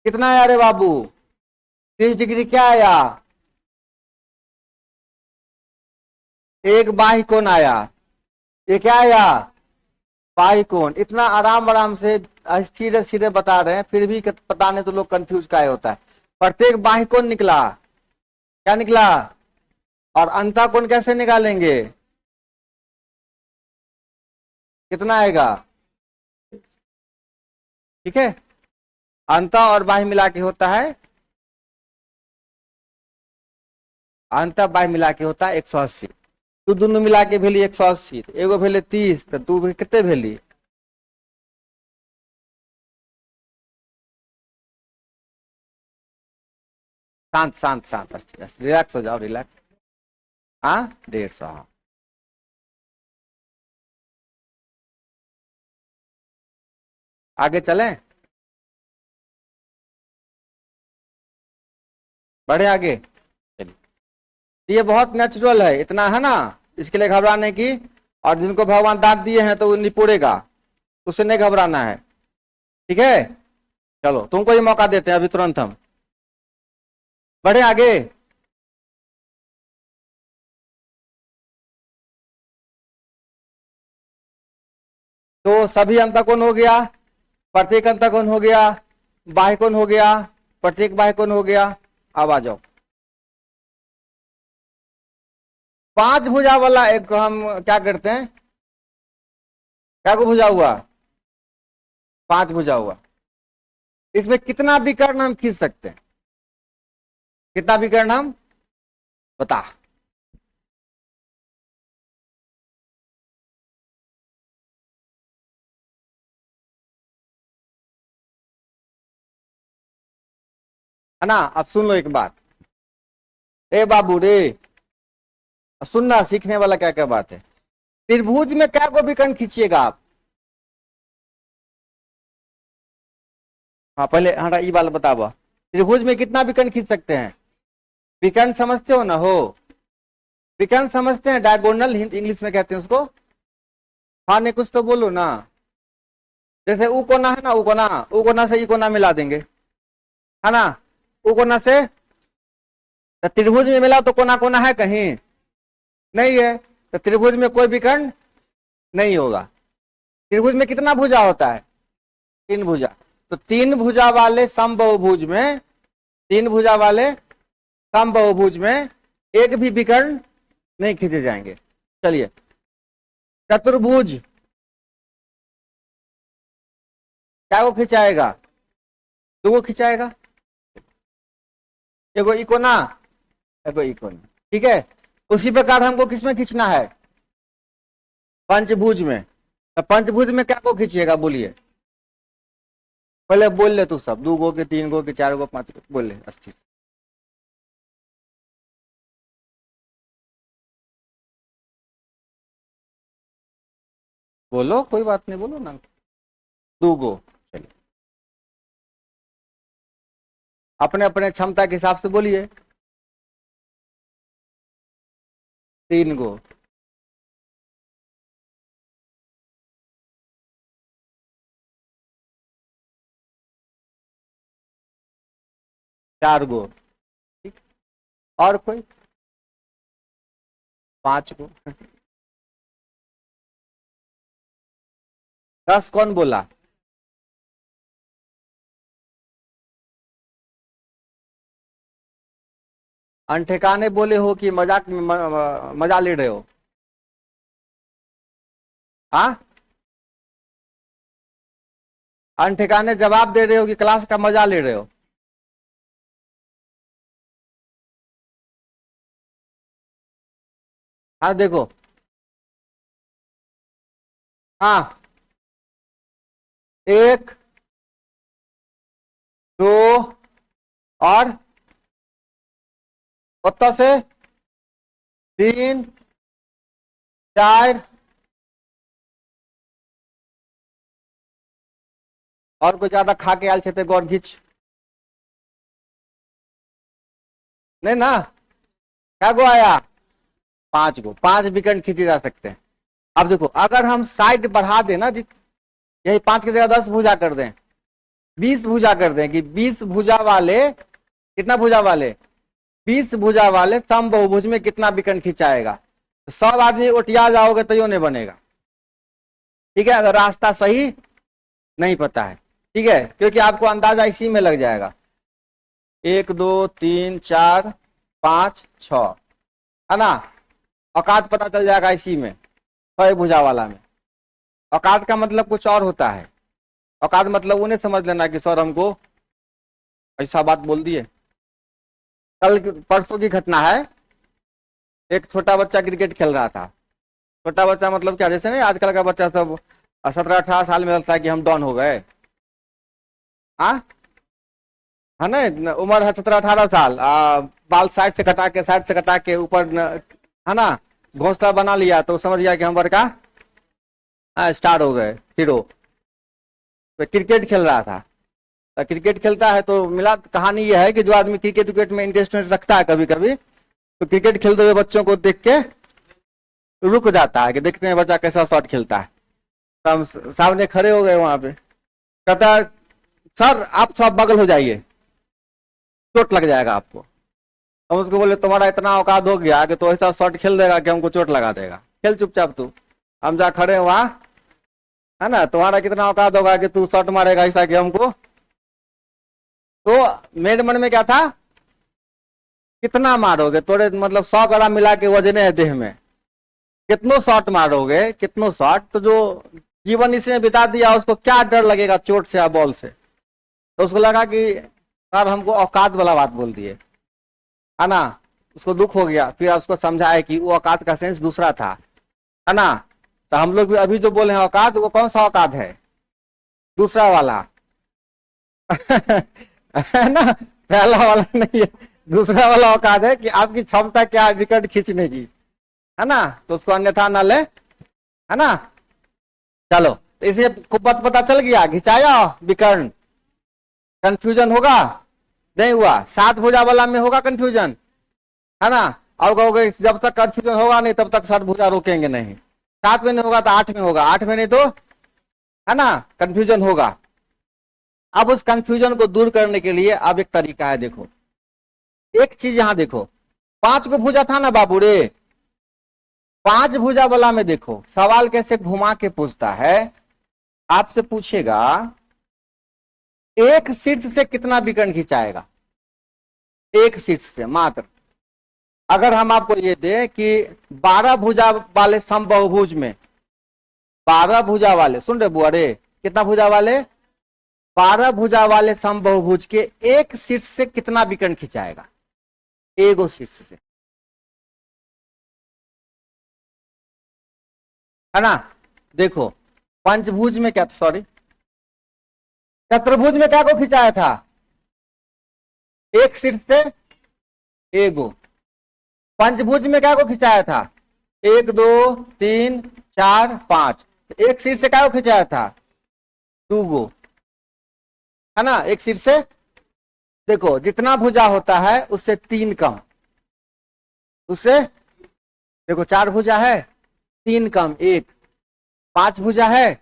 कितना आया रे बाबू, 30 डिग्री, क्या आया, एक बाह्य कोण आया, ये क्या आया, बाह्य कोण। इतना आराम आराम से सीधे सीधे बता रहे हैं, फिर भी पता नहीं तो लोग कंफ्यूज काहे होता है। प्रत्येक बाह्य कोण निकला, क्या निकला, और अंतः कोण कैसे निकालेंगे, कितना आएगा, ठीक है। अंतः और बाह्य मिला के होता है, अंतः बाह्य मिला के होता है 180, तू दोनों मिला के भेली 180, एगो भेले 30, तो तू कितने भेली, शांत शांत शांत, अस्थिर रिलैक्स हो जाओ, रिलैक्स। हाँ 150, हाँ आगे चलें, बढ़े आगे, चलिए। ये बहुत नेचुरल है, इतना है ना, इसके लिए घबराने की, और जिनको भगवान दांत दिए हैं तो वो निपुड़ेगा, उससे नहीं घबराना है, ठीक है। चलो तुमको ये मौका देते हैं अभी तुरंत हम, बढ़े आगे। तो सभी अंतःकोण हो गया, प्रत्येक अंतःकोण हो गया, बाह्य कोण हो गया, प्रत्येक बाह्य कोण हो गया। अब आ जाओ, 5 भुजा वाला एक हम क्या करते हैं, क्या को भुजा हुआ, 5 भुजा हुआ, इसमें कितना विकर्ण हम खींच सकते हैं, कितना विकर्ण हम, बता, है ना। अब सुन लो एक बात, ए बाबू रे, सुनना सीखने वाला क्या क्या बात है। त्रिभुज में क्या को विकर्ण खींचिएगा आप, हाँ पहले हमारा ये वाला बताओ, त्रिभुज में कितना विकर्ण खींच सकते हैं, विकर्ण समझते हो ना, हो विकर्ण समझते हैं, डायगोनल इंग्लिश में कहते हैं उसको, हाँ नहीं कुछ तो बोलो ना, जैसे ऊ कोना है ना, ऊ कोना से ई कोना मिला देंगे, है ना, ऊ कोना से, तो त्रिभुज में मिला तो कोना कोना है कहीं, नहीं है, तो त्रिभुज में कोई विकर्ण नहीं होगा। त्रिभुज में कितना भुजा होता है, 3 भुजा, तो 3 भुजा वाले समबाहुभुज में, 3 भुजा वाले समबाहुभुज में एक भी विकर्ण नहीं खींचे जाएंगे। चलिए चतुर्भुज क्या को खिंचाएगा, 2 को खिंचाएगा, एगो इकोना, एगो इकोना, ठीक है। उसी प्रकार हमको किसमें खींचना है, पंचभुज में, तो पंचभुज में क्या को खींचिएगा बोलिए, पहले बोल ले तू सब, 2 गो के, 3 गो के, 4 गो, 5 गो, बोल ले अस्थिर, बोलो कोई बात नहीं, बोलो ना, 2 गो, चलिए अपने अपने क्षमता के हिसाब से बोलिए, 3 गो, 4 गो, ठीक। और कोई? 5 गो। 10 कौन बोला? अनठिकाने बोले हो कि मजाक में मजा ले रहे हो? हाँ, अनठिकाने जवाब दे रहे हो कि क्लास का मजा ले रहे हो? हाँ देखो, हाँ, 1 2 और उत्तर से 3 4 और कोई ज्यादा खा के आयल छे गौर घीच नहीं ना? क्या गो आया? 5 गो। 5 विकेट खींचे जा सकते हैं। अब देखो, अगर हम साइड बढ़ा दें ना, यही 5 की जगह 10 भुजा कर दें, 20 भुजा कर दें, कि 20 भुजा वाले, कितना भुजा वाले? 20 भुजा वाले समबहुभुज में कितना विकर्ण खिंचाएगा? तो सब आदमी उठिया जाओगे तो यो नहीं बनेगा, ठीक है, अगर रास्ता सही नहीं पता है, ठीक है, क्योंकि आपको अंदाजा इसी में लग जाएगा। 1 2 3 4 5 6, है ना? औकात पता चल जाएगा इसी में, 6 भुजा वाला में। औकात का मतलब कुछ और होता है। औकात मतलब उन्हें समझ लेना कि सर हमको ऐसा बात बोल दिए। कल परसों की घटना है, एक छोटा बच्चा क्रिकेट खेल रहा था। छोटा बच्चा मतलब क्या, जैसे नहीं आजकल का बच्चा सब 17-18 साल में लगता है कि हम डॉन हो गए। हाँ, है ना, उम्र है 17-18 साल, बाल साइड से कटा के ऊपर है ना, घोंसला बना लिया, तो समझ गया कि हम बड़का स्टार हो गए, हीरो। तो क्रिकेट खेल रहा था, तो क्रिकेट खेलता है तो मिला, कहानी यह है कि जो आदमी क्रिकेट विकेट में इंटरेस्ट रखता है कभी कभी, तो क्रिकेट खेलते हुए बच्चों को देख के रुक जाता है कि देखते हैं बच्चा कैसा शॉट खेलता है। तो हम सामने खड़े हो गए वहां पे, कहता है सर आप सब बगल हो जाइए, चोट लग जाएगा आपको। हम उसको बोले तुम्हारा इतना औकात हो गया कि तो ऐसा शॉट खेल देगा कि हमको चोट लगा देगा, खेल चुपचाप तू। हम जा खड़े वहां, है ना, तुम्हारा कितना औकात होगा कि तू शॉट मारेगा ऐसा कि हमको। तो मेरे मन में क्या था, कितना मारोगे, तोरे मतलब 100 गला मिला के वजने है देह में, कितनो शॉट मारोगे, कितनो शॉट, तो जो जीवन इसने बिता दिया उसको क्या डर लगेगा चोट से या बॉल से। तो उसको लगा कि यार हमको औकात वाला बात बोल दिए, है ना, उसको दुख हो गया। फिर उसको समझाया कि वो औकात का सेंस दूसरा था, है ना। तो हम लोग भी अभी जो बोले हैं औकात, वो कौन सा औकात है? दूसरा वाला है ना, पहला वाला नहीं है, दूसरा वाला औकात है कि आपकी क्षमता क्या है विकेट खींचने की, है ना। तो उसको अन्यथा ना ले, है ना। चलो, तो इसे पता चल गया, घिंचाया विकर्ण, कंफ्यूजन होगा नहीं हुआ? 7 भुजा वाला में होगा कंफ्यूजन, है ना। और कहोगे जब तक कंफ्यूजन होगा नहीं तब तक 7 भुजा रोकेंगे नहीं। 7 में नहीं होगा तो 8 में होगा, 8 में नहीं तो, है ना, कंफ्यूजन होगा। अब उस कंफ्यूजन को दूर करने के लिए अब एक तरीका है, देखो एक चीज यहां देखो, 5 को भुजा था ना बाबू रे, 5 भुजा वाला में देखो सवाल कैसे घुमा के पूछता है। आपसे पूछेगा एक शीर्ष से कितना विकर्ण खिंचाएगा, एक शीर्ष से मात्र। अगर हम आपको ये दें कि 12 भुजा वाले समबाहुभुज में, 12 भुजा वाले, सुन रहे बुआ रे, कितना भुजा वाले? 12 भुजा वाले समबाहुभुज के एक शीर्ष से कितना विकर्ण खिंचाएगा, एगो शीर्ष से, है ना। देखो पंचभुज में क्या, सॉरी चतुर्भुज में क्या को खिंचाया था, एक शीर्ष से एगो। पंचभुज में क्या को खिंचाया था, 1 2 3 4 5, एक शीर्ष से क्या को खिंचाया था, 2 गो, है ना, एक शीर्ष से। देखो जितना भुजा होता है उससे 3 कम, उससे देखो 4 भुजा है, 3 कम 1, 5 भुजा है,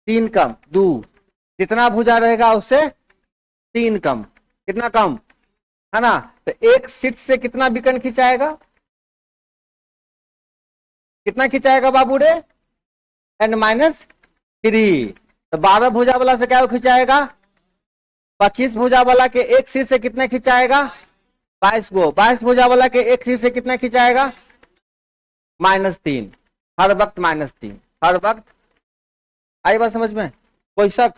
3 कम 2, जितना भुजा रहेगा उससे 3 कम, कितना कम, है ना। तो एक शीट से कितना विकर्ण खिंचाएगा, कितना खिंचाएगा बाबू रे, n-3। तो 12 भुजा वाला से क्या खिंचाएगा, 25 भुजा वाला के एक शीट से कितना खिंचाएगा, 22 गो। 22 भुजा वाला के एक शीट से कितना खिंचाएगा, -3। हर वक्त -3, हर वक्त। आई बात समझ में, कोई शक।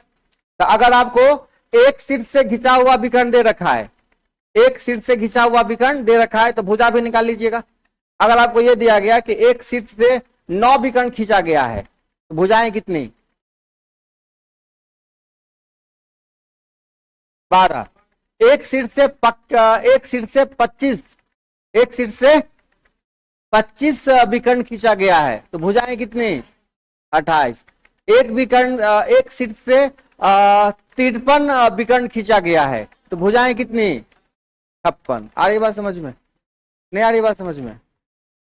तो अगर आपको एक शीट से घिंचा हुआ विकर्ण दे रखा है, एक शीट से घिंचा हुआ विकर्ण दे रखा है, तो भुजा भी निकाल लीजिएगा। अगर आपको यह दिया गया कि एक शीट से 9 विकर्ण खींचा गया है, तो भुजाएं कितनी, 12। एक शीट से एक शीट से 25, एक शीट से 25 विकर्ण खींचा गया है, तो भुजाएं कितनी, 28। एक विकर्ण एक शीट से 53 विकर्ण खींचा गया है, तो भुजाएं कितनी, 56। आ रही बात समझ में, नहीं आ रही बात समझ में,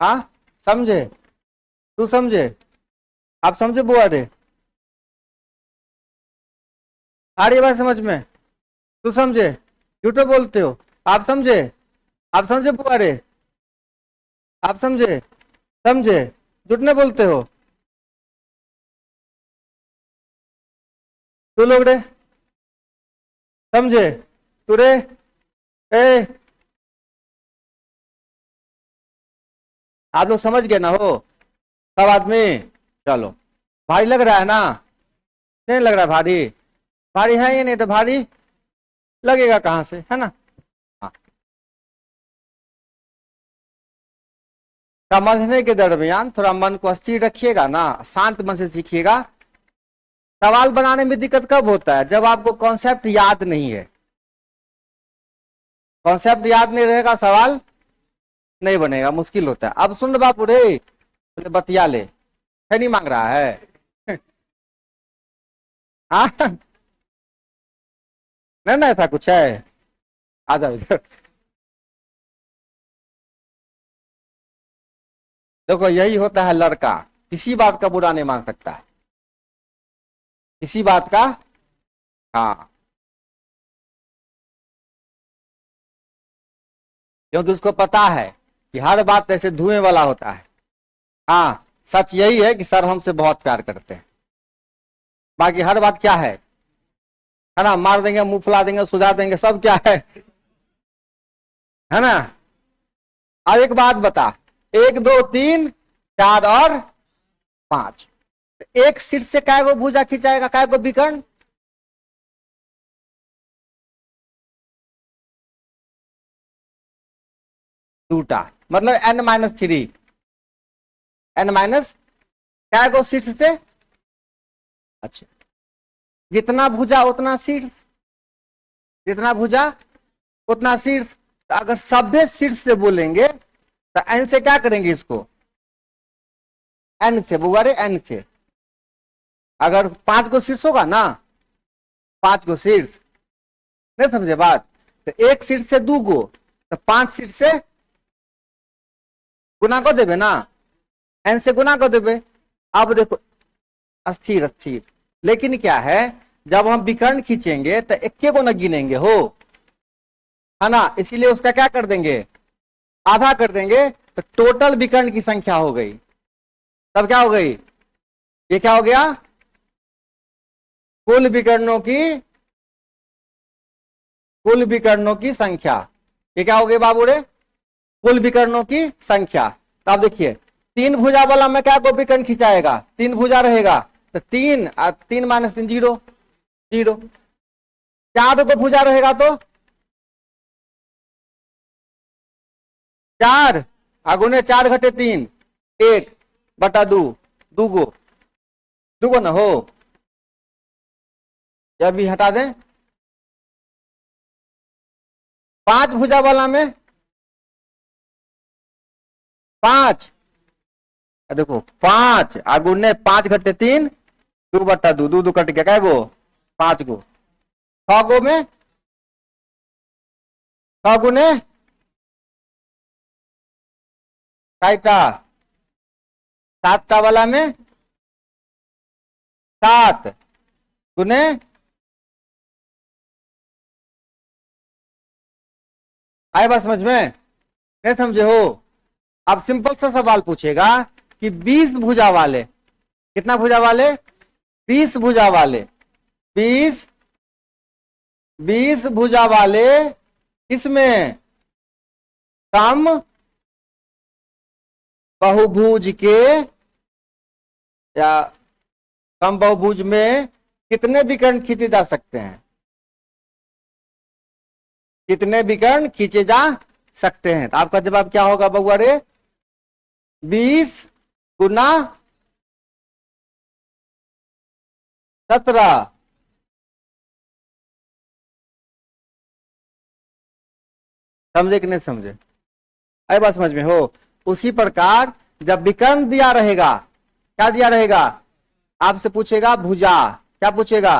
हाँ समझे, तू समझे, आप समझे बुआ रे, आ रही बात समझ में, तू समझे, झूठो बोलते हो, आप समझे, आप समझे बुआ रे, आप समझे, समझे, झूठ नहीं बोलते हो तू लोग रे, समझे तू रे, ए आप लोग समझ गए ना हो सब आदमी। चलो, भारी लग रहा है ना, नहीं लग रहा है भारी, भारी है या नहीं, तो भारी लगेगा कहां से, है ना। हाँ। समझने के दरमियान थोड़ा मन को स्थिर रखिएगा ना, शांत मन से सीखिएगा। सवाल बनाने में दिक्कत कब होता है, जब आपको कॉन्सेप्ट याद नहीं है। कॉन्सेप्ट याद नहीं रहेगा, सवाल नहीं बनेगा, मुश्किल होता है। अब सुन बापू रे, बोले बतिया ले, है नहीं मांग रहा है हाँ नहीं ना, ऐसा कुछ है, आ जाओ इधर। देखो यही होता है लड़का, किसी बात का बुरा नहीं मान सकता है, किसी बात का। हाँ, क्योंकि उसको पता है कि हर बात ऐसे धुएं वाला होता है। हाँ, सच यही है कि सर हमसे बहुत प्यार करते हैं, बाकी हर बात क्या है ना, मार देंगे, मुंह फुला देंगे, सुझा देंगे, सब क्या है ना। अब एक बात बता, 1 2 3 4 और 5, एक शीट से काय को भुजा खिंचाएगा, काय को विकर्ण, टूटा, मतलब n-3, n- काय को शीट से, अच्छा, जितना भुजा उतना शीर्ष, जितना भुजा उतना शीर्ष। तो अगर सभ्य शीर्ष से बोलेंगे तो n से क्या करेंगे इसको, n से बुआ रे, n से। अगर 5 को शीर्ष होगा ना, 5 को शीर्ष, नहीं समझे बात, तो एक शीर्ष से 2 गो, तो 5 शीर्ष से गुना को देवे ना, n से गुना को देवे। अब देखो अस्थिर अस्थिर, लेकिन क्या है, जब हम विकर्ण खींचेंगे तो इक्के को न गिनेंगे हो, है ना, इसीलिए उसका क्या कर देंगे, आधा कर देंगे, तो टोटल विकर्ण की संख्या हो गई। तब क्या हो गई, ये क्या हो गया, कुल विकर्णों की, कुल विकर्णों की संख्या। ये क्या हो गई बाबू रे, कुल विकर्णों की संख्या। तो आप देखिए, 3 भुजा वाला में क्या को विकर्ण खिंचाएगा, 3 भुजा रहेगा, तो 3 और 3 - 3 0 0। 4 को भुजा रहेगा तो 4 अगुने 4 घटे 3, 1/2, 2 गो, 2 गो ना हो, जब भी हटा दें। 5 भुजा वाला में 5, देखो 5 अगुने 5 घटे 3, 2/2, 2 2 कट गया, क्या गो, 5 गो। 6 गो में 6 गुने 7 का वाला में 7 गुने आए बात समझ में? नहीं समझे हो? अब सिंपल सा सवाल पूछेगा कि 20 भुजा वाले, कितना भुजा वाले? 20 भुजा वाले, 20 20 भुजा वाले किसमें? सम बहुभुज के, या सम बहुभुज में कितने विकर्ण खींचे जा सकते हैं? कितने विकर्ण खींचे जा सकते हैं? तो आपका जवाब क्या होगा बउआ रे? 20 गुना 17। समझे कि नहीं समझे? अरे बात समझ में हो? उसी प्रकार जब विकर्ण दिया रहेगा, क्या दिया रहेगा? आपसे पूछेगा भुजा, क्या पूछेगा?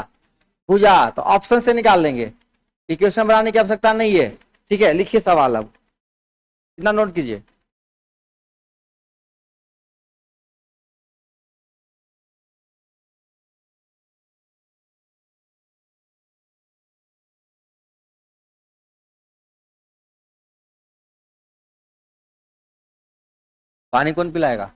भुजा, तो ऑप्शन से निकाल लेंगे, इक्वेशन बनाने की आवश्यकता नहीं है। ठीक है, लिखिए सवाल अब, इतना नोट कीजिए। पानी कौन पिलाएगा?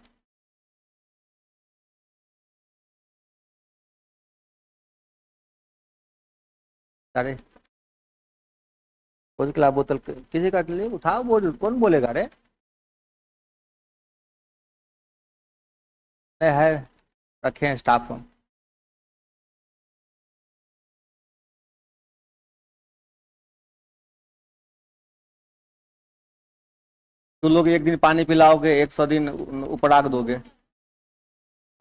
अरे कौन खिला? बोतल किसी का लिए उठाओ, बोल, कौन बोलेगा रे? है, रखे हैं स्टाफ हम। तुम लोग एक दिन पानी पिलाओगे, 100 दिन उपराग दोगे।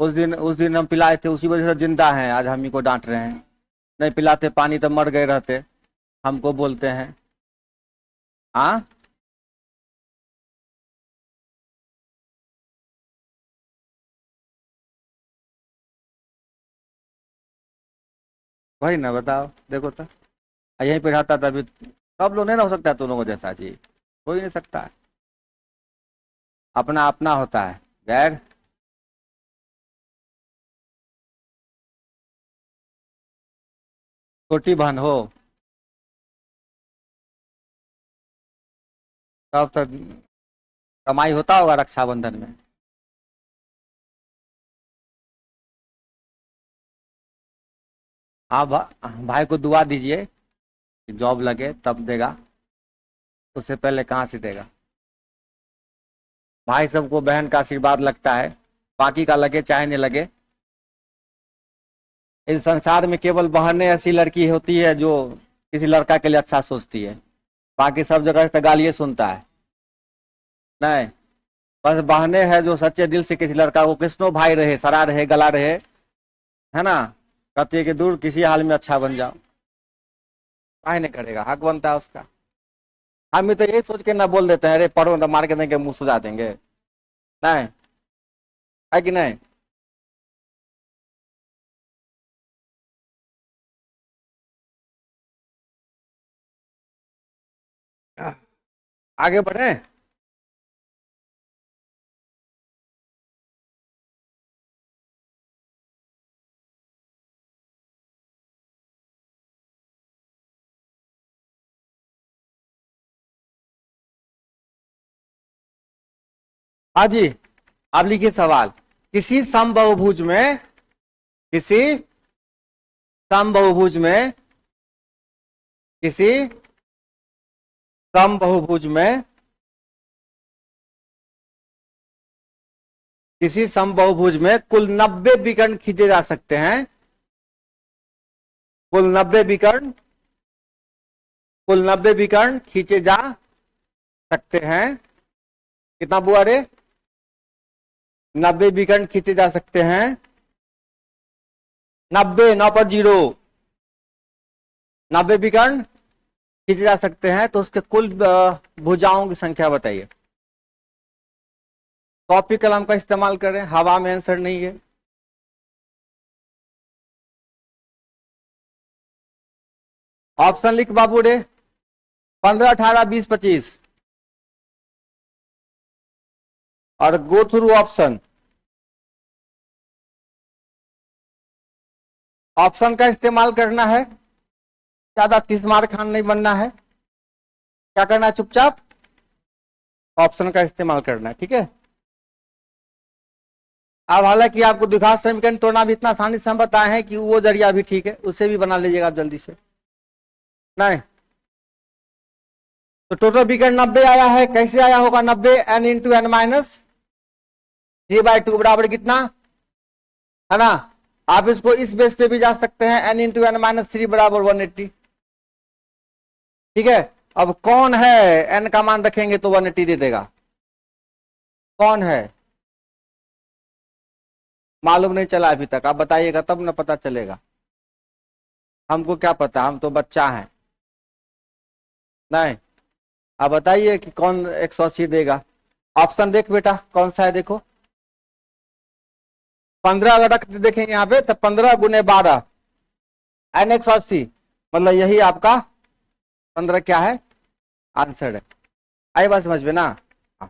उस दिन हम पिलाए थे, उसी वजह से जिंदा हैं, आज हम ही को डांट रहे हैं। नहीं पिलाते पानी तो मर गए रहते, हमको बोलते हैं। हाँ, वही ना, बताओ, देखो तो यहीं पे रहता था अभी। सब लोग नहीं ना हो सकता है तुम लोगों जैसा जी, हो ही नहीं सकता है। अपना अपना होता है गैर। छोटी बहन हो तब तक कमाई होता होगा रक्षाबंधन में। हाँ भाई को दुआ दीजिए कि जॉब लगे तब देगा, उससे पहले कहाँ से देगा? भाई सबको बहन का आशीर्वाद लगता है, बाकी का लगे चाहे नहीं लगे। इस संसार में केवल बहनें ऐसी लड़की होती है जो किसी लड़का के लिए अच्छा सोचती है, बाकी सब जगह से गालियां सुनता है। नहीं, बस बहनें हैं जो सच्चे दिल से किसी लड़का को, कृष्णो भाई रहे, सरा रहे, गला रहे, है ना, कहती है कि दूर किसी हाल में अच्छा बन जाओ। काहे नहीं करेगा? हक बनता है उसका। हम भी तो यही सोच के ना बोल देते हैं, अरे पढ़ो ना, मार के देंगे, मुंह सुझा देंगे। नहीं है कि नहीं? आगे बढ़े। हाँ जी, आप लिखिए सवाल। किसी समबाहुभुज में, किसी समबाहुभुज में, किसी समबाहुभुज में, किसी समबाहुभुज में कुल 90 विकर्ण खींचे जा सकते हैं। कुल 90 विकर्ण, कुल 90 विकर्ण खींचे जा सकते हैं। कितना बुआ रे? 90 विकर्ण खींचे जा सकते हैं। 90, 9 पर 0, 90 विकर्ण खींचे जा सकते हैं, तो उसके कुल भुजाओं की संख्या बताइए। कॉपी कलम का इस्तेमाल करें, हवा में आंसर नहीं है। ऑप्शन लिख बाबू रे, 15, 18, 20, 25, और गो थ्रू ऑप्शन। ऑप्शन का इस्तेमाल करना है, ज्यादा तीस मार खान नहीं बनना है। क्या करना है, चुपचाप ऑप्शन का इस्तेमाल करना है, ठीक है। अब हालांकि आपको द्विघात समीकरण तोड़ना भी इतना आसानी से हम बताए हैं कि वो जरिया भी ठीक है, उससे भी बना लीजिएगा आप जल्दी से। नहीं तो टोटल विकर्ण 90 आया है, कैसे आया होगा 90, n इंटू एन माइनस 3/2 बराबर कितना है ना। आप इसको इस बेस पे भी जा सकते हैं, n इंटू एन माइनस 3 बराबर 180, ठीक है। अब कौन है, n का मान रखेंगे तो 180 दे देगा, कौन है मालूम नहीं चला अभी तक, आप बताइएगा तब ना पता चलेगा, हमको क्या पता, हम तो बच्चा हैं। नहीं आप बताइए कि कौन 180 देगा। ऑप्शन देख बेटा कौन सा है, देखो 15 अगर रख देखेंगे यहाँ पे तो 15 गुने 12 n 180, मतलब यही आपका 15 क्या है आंसर है। आई बात समझ में ना। हाँ।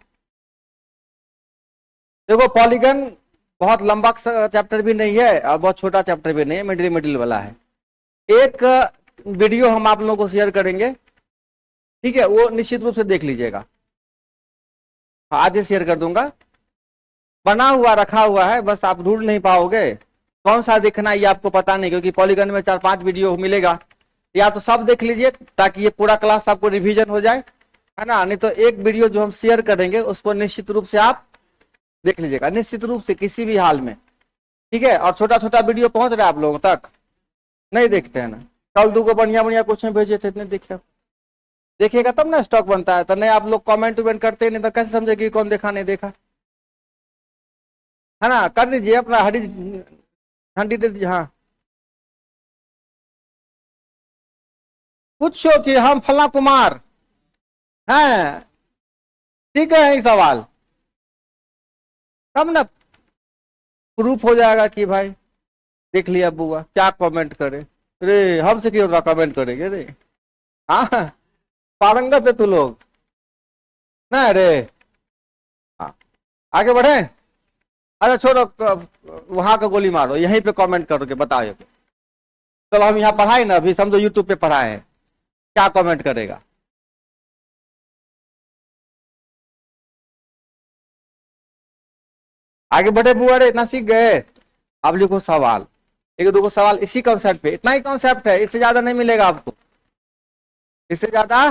देखो पॉलीगन बहुत लंबा चैप्टर भी नहीं है और बहुत छोटा चैप्टर भी नहीं है, मिडिल मिडिल वाला है। एक वीडियो हम आप लोगों को शेयर करेंगे, ठीक है, वो निश्चित रूप से देख लीजिएगा, आज ही शेयर कर दूंगा, बना हुआ रखा हुआ है, बस आप ढूंढ नहीं पाओगे कौन सा देखना है ये आपको पता नहीं, क्योंकि पॉलीगन में 4-5 वीडियो मिलेगा, या तो सब देख लीजिए ताकि ये पूरा क्लास आपको रिवीजन हो जाए, है ना, नहीं तो एक वीडियो जो हम शेयर करेंगे उसको निश्चित रूप से आप देख लीजिएगा, निश्चित रूप से किसी भी हाल में, ठीक है। और छोटा छोटा वीडियो पहुंच रहा है आप लोगों तक, नहीं देखते हैं ना, कल 2 बढ़िया बढ़िया क्वेश्चन भेजे थे, इतने देखे, देखिएगा तब ना स्टॉक बनता है, तो नहीं आप लोग कमेंट उमेंट करते नहीं तो कैसे समझेगी कौन देखा नहीं देखा, है ना। कर दीजिए अपना हरी झंडी दे दीजिए। हाँ पूछो कि हम फला कुमार हैं, ठीक है यही सवाल, तब ना प्रूफ हो जाएगा कि भाई देख लिया बुआ, क्या कमेंट करे रे, हमसे क्यों उतना कमेंट करेंगे रे, हाँ पारंगत है तू लोग ना रे। हाँ आगे बढ़े, अच्छा छोड़ो, वहां का गोली मारो, यहीं पे कमेंट करोगे बताओ। चलो हम यहाँ पढ़ाए ना, अभी समझो यूट्यूब पे पढ़ाए हैं, क्या कमेंट करेगा। आगे बढ़े बुआ रे, इतना सीख गए, अब लिखो सवाल, एक दो सवाल इसी कॉन्सेप्ट पे, इतना ही कॉन्सेप्ट है, इससे ज्यादा नहीं मिलेगा आपको, इससे ज्यादा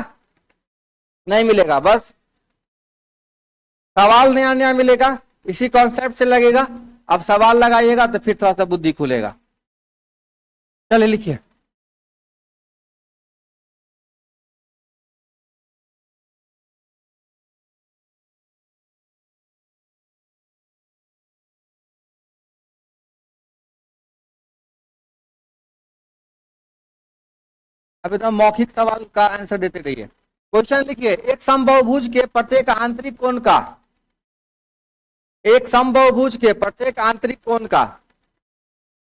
नहीं मिलेगा, बस सवाल नया नया मिलेगा, इसी कॉन्सेप्ट से लगेगा, अब सवाल लगाइएगा तो फिर थोड़ा सा बुद्धि खुलेगा। चलिए लिखिए, अभी तो मौखिक सवाल का आंसर देते रहिए। क्वेश्चन लिखिए, एक समबाहुभुज के प्रत्येक आंतरिक कोण का, एक समबाहुभुज के प्रत्येक आंतरिक कोण का,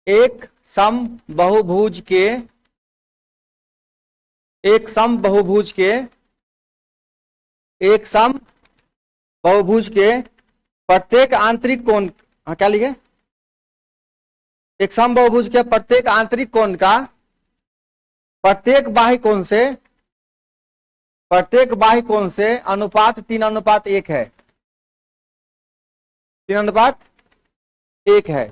एक समबाहुभुज के, एक समबाहुभुज के, एक समबाहुभुज के प्रत्येक आंतरिक कोण, हाँ क्या लिखे, एक समबाहुभुज के प्रत्येक आंतरिक कोण का प्रत्येक बाह्य कोण से, प्रत्येक बाह्य कोण से अनुपात 3:1 है, 3:1 है।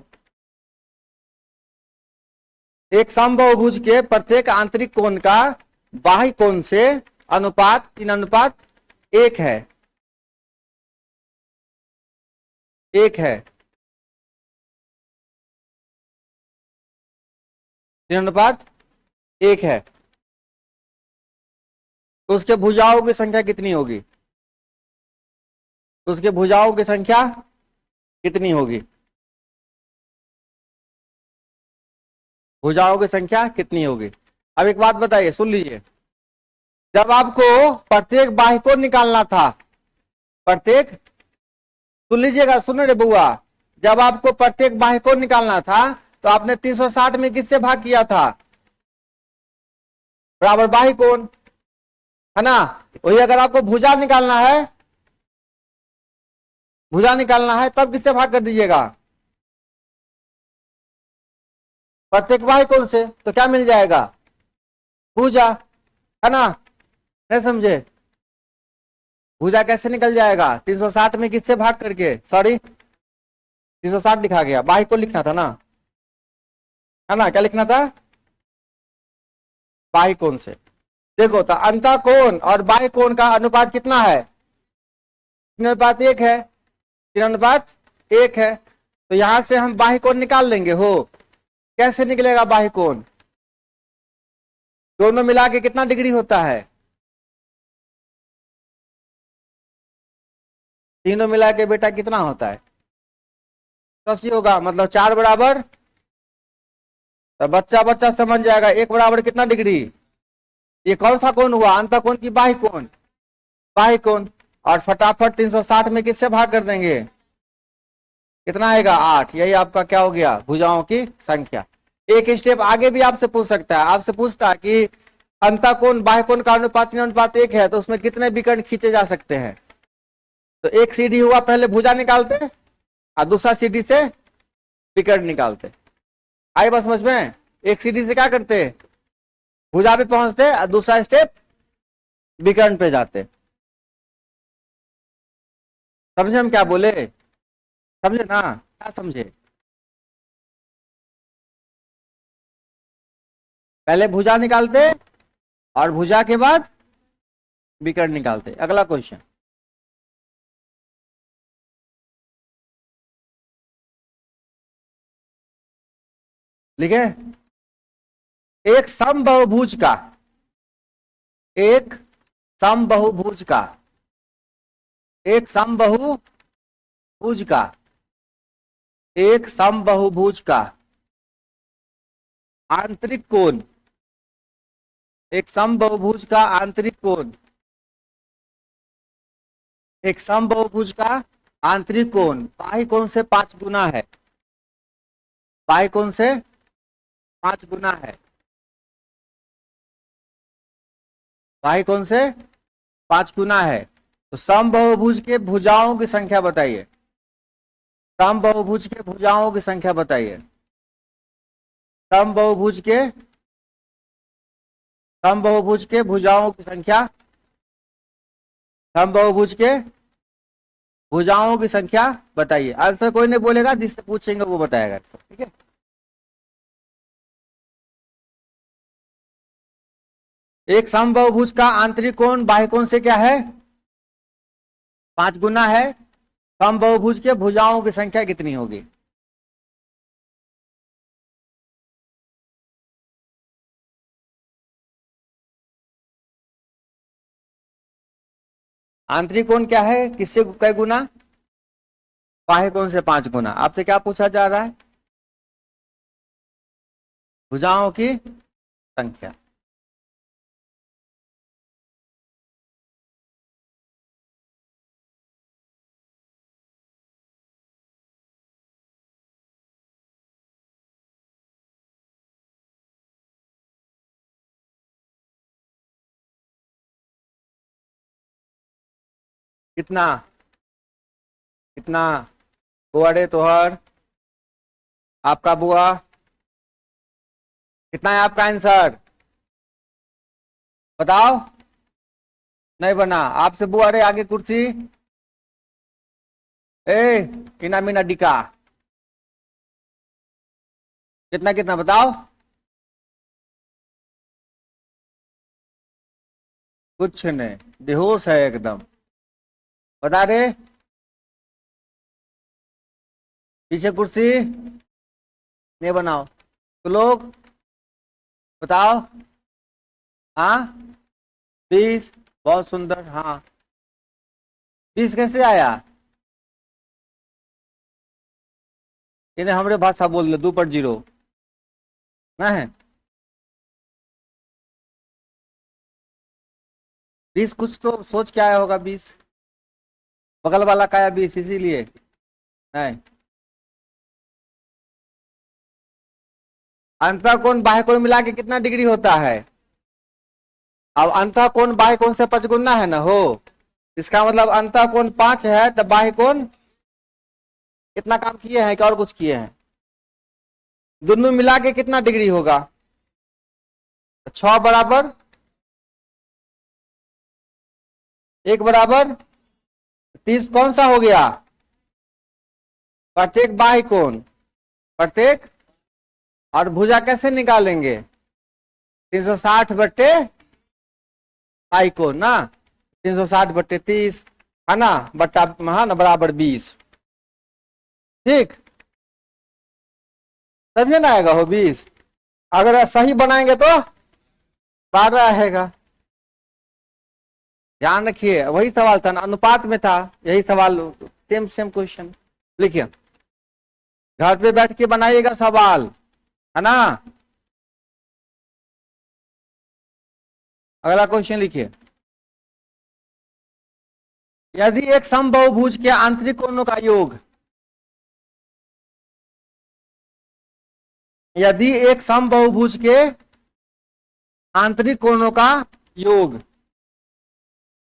एक समबाहुभुज के प्रत्येक आंतरिक कोण का बाह्य कोण से अनुपात 3:1 है, 1 है, 3:1 है। तो उसके भुजाओं की संख्या कितनी होगी, उसके भुजाओं की संख्या कितनी होगी, भुजाओं की संख्या कितनी होगी। अब एक बात बताइए, सुन लीजिए, जब आपको प्रत्येक बाह्य कोण निकालना था, प्रत्येक, सुन लीजिएगा, सुन रे बुआ, जब आपको प्रत्येक बाह्य कोण निकालना था तो आपने 360 में किससे भाग किया था, बराबर बाह्य कोण, है ना। वही अगर आपको भुजा निकालना है, भुजा निकालना है तब किससे भाग कर दीजिएगा, प्रत्येक बाह्य कोण से, तो क्या मिल जाएगा, भुजा, है ना, नहीं समझे। भुजा कैसे निकल जाएगा? 360 में किससे भाग करके, सॉरी 360 लिखा गया, बाह्य कोण लिखना था ना, है ना? क्या लिखना था? बाह्य कोण से। देखो तो अंतः कोण और बाह्य कोण का अनुपात कितना है? 3:1 है, 3:1 है। तो यहां से हम बाह्य कोण निकाल लेंगे हो। कैसे निकलेगा बाह्य कोण? दोनों मिला के कितना डिग्री होता है? तीनों मिला के बेटा कितना होता है? 80 होगा, मतलब 4 बराबर, तो बच्चा बच्चा समझ जाएगा 1 बराबर कितना डिग्री। ये कौन सा कोण हुआ? अंतः कोण की बाह्य कोण? बाह्य कोण। और फटाफट 360 में किससे भाग कर देंगे? कितना आएगा? 8। यही आपका क्या हो गया? भुजाओं की संख्या। एक स्टेप आगे भी आपसे पूछ सकता है, आपसे पूछता है कि अंतः कोण बाह्य कोण का अनुपात 3:1 है, तो उसमें कितने विकर्ण खींचे जा सकते हैं? तो एक सीढ़ी हुआ, पहले भुजा निकालते और दूसरा सीढ़ी से विकर्ण निकालते। आई बात समझ में? एक सीढ़ी से क्या करते? भुजा पे पहुंचते और दूसरा स्टेप विकर्ण पे जाते। समझे हम क्या बोले? समझे ना? क्या समझे? पहले भुजा निकालते और भुजा के बाद विकर्ण निकालते। अगला क्वेश्चन लिखे। एक समबाहुभुज का, एक समबाहुभुज का, एक समबाहुभुज का, एक समबाहुभुज का आंतरिक कोण, एक समबाहुभुज का आंतरिक कोण, एक समबाहुभुज का आंतरिक कोण बाह्य कोण से 5 गुना है। बाह्य कोण से 5 गुना है। बाह्य कोण से 5 गुना है। तो समबाहुभुज के भुजाओं की संख्या बताइए। समबाहुभुज के भुजाओं की संख्या बताइए। समबाहुभुज के भुजाओं की संख्या, समबाहुभुज के भुजाओं की संख्या बताइए। आंसर कोई नहीं बोलेगा, जिससे पूछेंगे वो बताएगा। ठीक है, एक समबाहुभुज का आंतरिक कोण बाह्य कोण से क्या है? 5 गुना है। समबाहुभुज के भुजाओं की संख्या कितनी होगी? आंतरिक कोण क्या है? किससे कई गुना? बाह्य कोण से 5 गुना। आपसे क्या पूछा जा रहा है? भुजाओं की संख्या। कितना कितना? बुआ रे तोहर, आपका बुआ कितना है? आपका आंसर बताओ। नहीं बना आपसे बुआ रे, आगे कुर्सी। ए इना मीना डिका, कितना कितना बताओ? कुछ नहीं, बेहोश है एकदम। बता दे। पीछे कुर्सी नहीं बनाओ तो लोग बताओ। हाँ 20, बहुत सुंदर। हाँ 20 कैसे आया? इन्हें हमरे भाषा बोल दो, 2/0 ना है। 20 कुछ तो सोच के आया होगा। 20 बगल वाला का आया 20, इसीलिए नहीं। अंतः कोण बाह्य कोण मिला के कितना डिग्री होता है? अब अंतः कोण बाह्य कोण से 5 गुना है ना हो। इसका मतलब अंतः कोण 5 है, तो बाह्य कोण कितना काम किए हैं? क्या और कुछ किए हैं? दोनों मिला के कितना डिग्री होगा? 6 बराबर 1 बराबर 30 कौन सा हो गया? प्रत्येक बाह्य कोण, प्रत्येक। और भुजा कैसे निकालेंगे? 360 पाई कोण ना, 360/30 है ना, बट्टा है ना बराबर 20। ठीक, तभी ना आएगा हो 20। अगर सही बनाएंगे तो 12 आएगा। ध्यान रखिए, वही सवाल था ना, अनुपात में था यही सवाल, सेम सेम क्वेश्चन। लिखिए, घर पे बैठ के बनाइएगा सवाल, है ना। अगला क्वेश्चन लिखिए, यदि एक समबाहुभुज के आंतरिक कोणों का योग, यदि एक समबाहुभुज के आंतरिक कोणों का योग,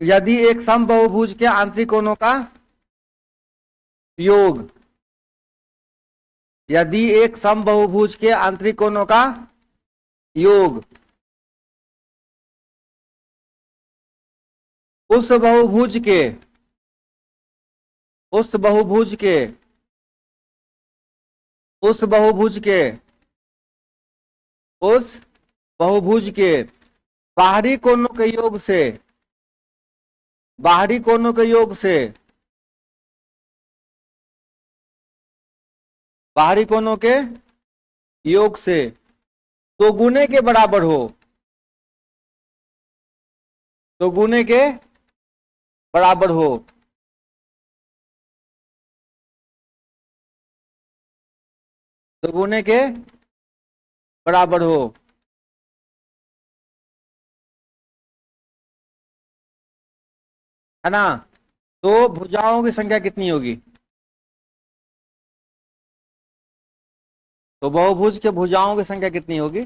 यदि एक समबाहुभुज के आंतरिक कोणों का योग, यदि एक समबाहुभुज के आंतरिक कोणों का योग उस बहुभुज के, उस बहुभुज के, उस बहुभुज के, उस बहुभुज के बाहरी कोणों के योग से, बाहरी कोणों के योग से, बाहरी कोणों के योग से दो गुने के बराबर हो, दो गुने के बराबर हो, दो गुने के बराबर हो, है ना, तो भुजाओं की संख्या कितनी होगी? तो बहुभुज के भुजाओं की संख्या कितनी होगी?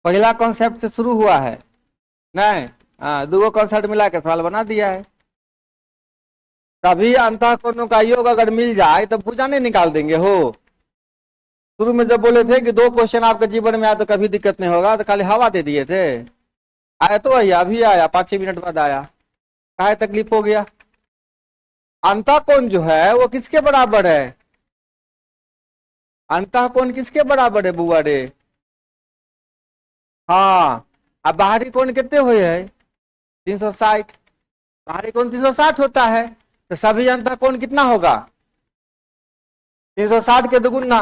पहला कॉन्सेप्ट से शुरू हुआ है, नहीं, हाँ, दो कॉन्सेप्ट मिला के सवाल बना दिया है। तभी अंतःकोणों का योग अगर मिल जाए तो भुजा नहीं निकाल देंगे हो। शुरू में जब बोले थे कि 2 क्वेश्चन आपके जीवन में आया तो कभी दिक्कत नहीं होगा, तो खाली हवा दे दिए थे। आया तो आया, अभी आया, 5-6 मिनट बाद आया, काहे तकलीफ हो गया? अंतःकोण जो है वो किसके बराबर है? अंतःकोण किसके बराबर है बुआ रे? हाँ, अब बाहरी कोण कितने हुए है? 360। बाहरी कोण 360 होता है, तो सभी अंतःकोण कितना होगा? 360 के दुगुना।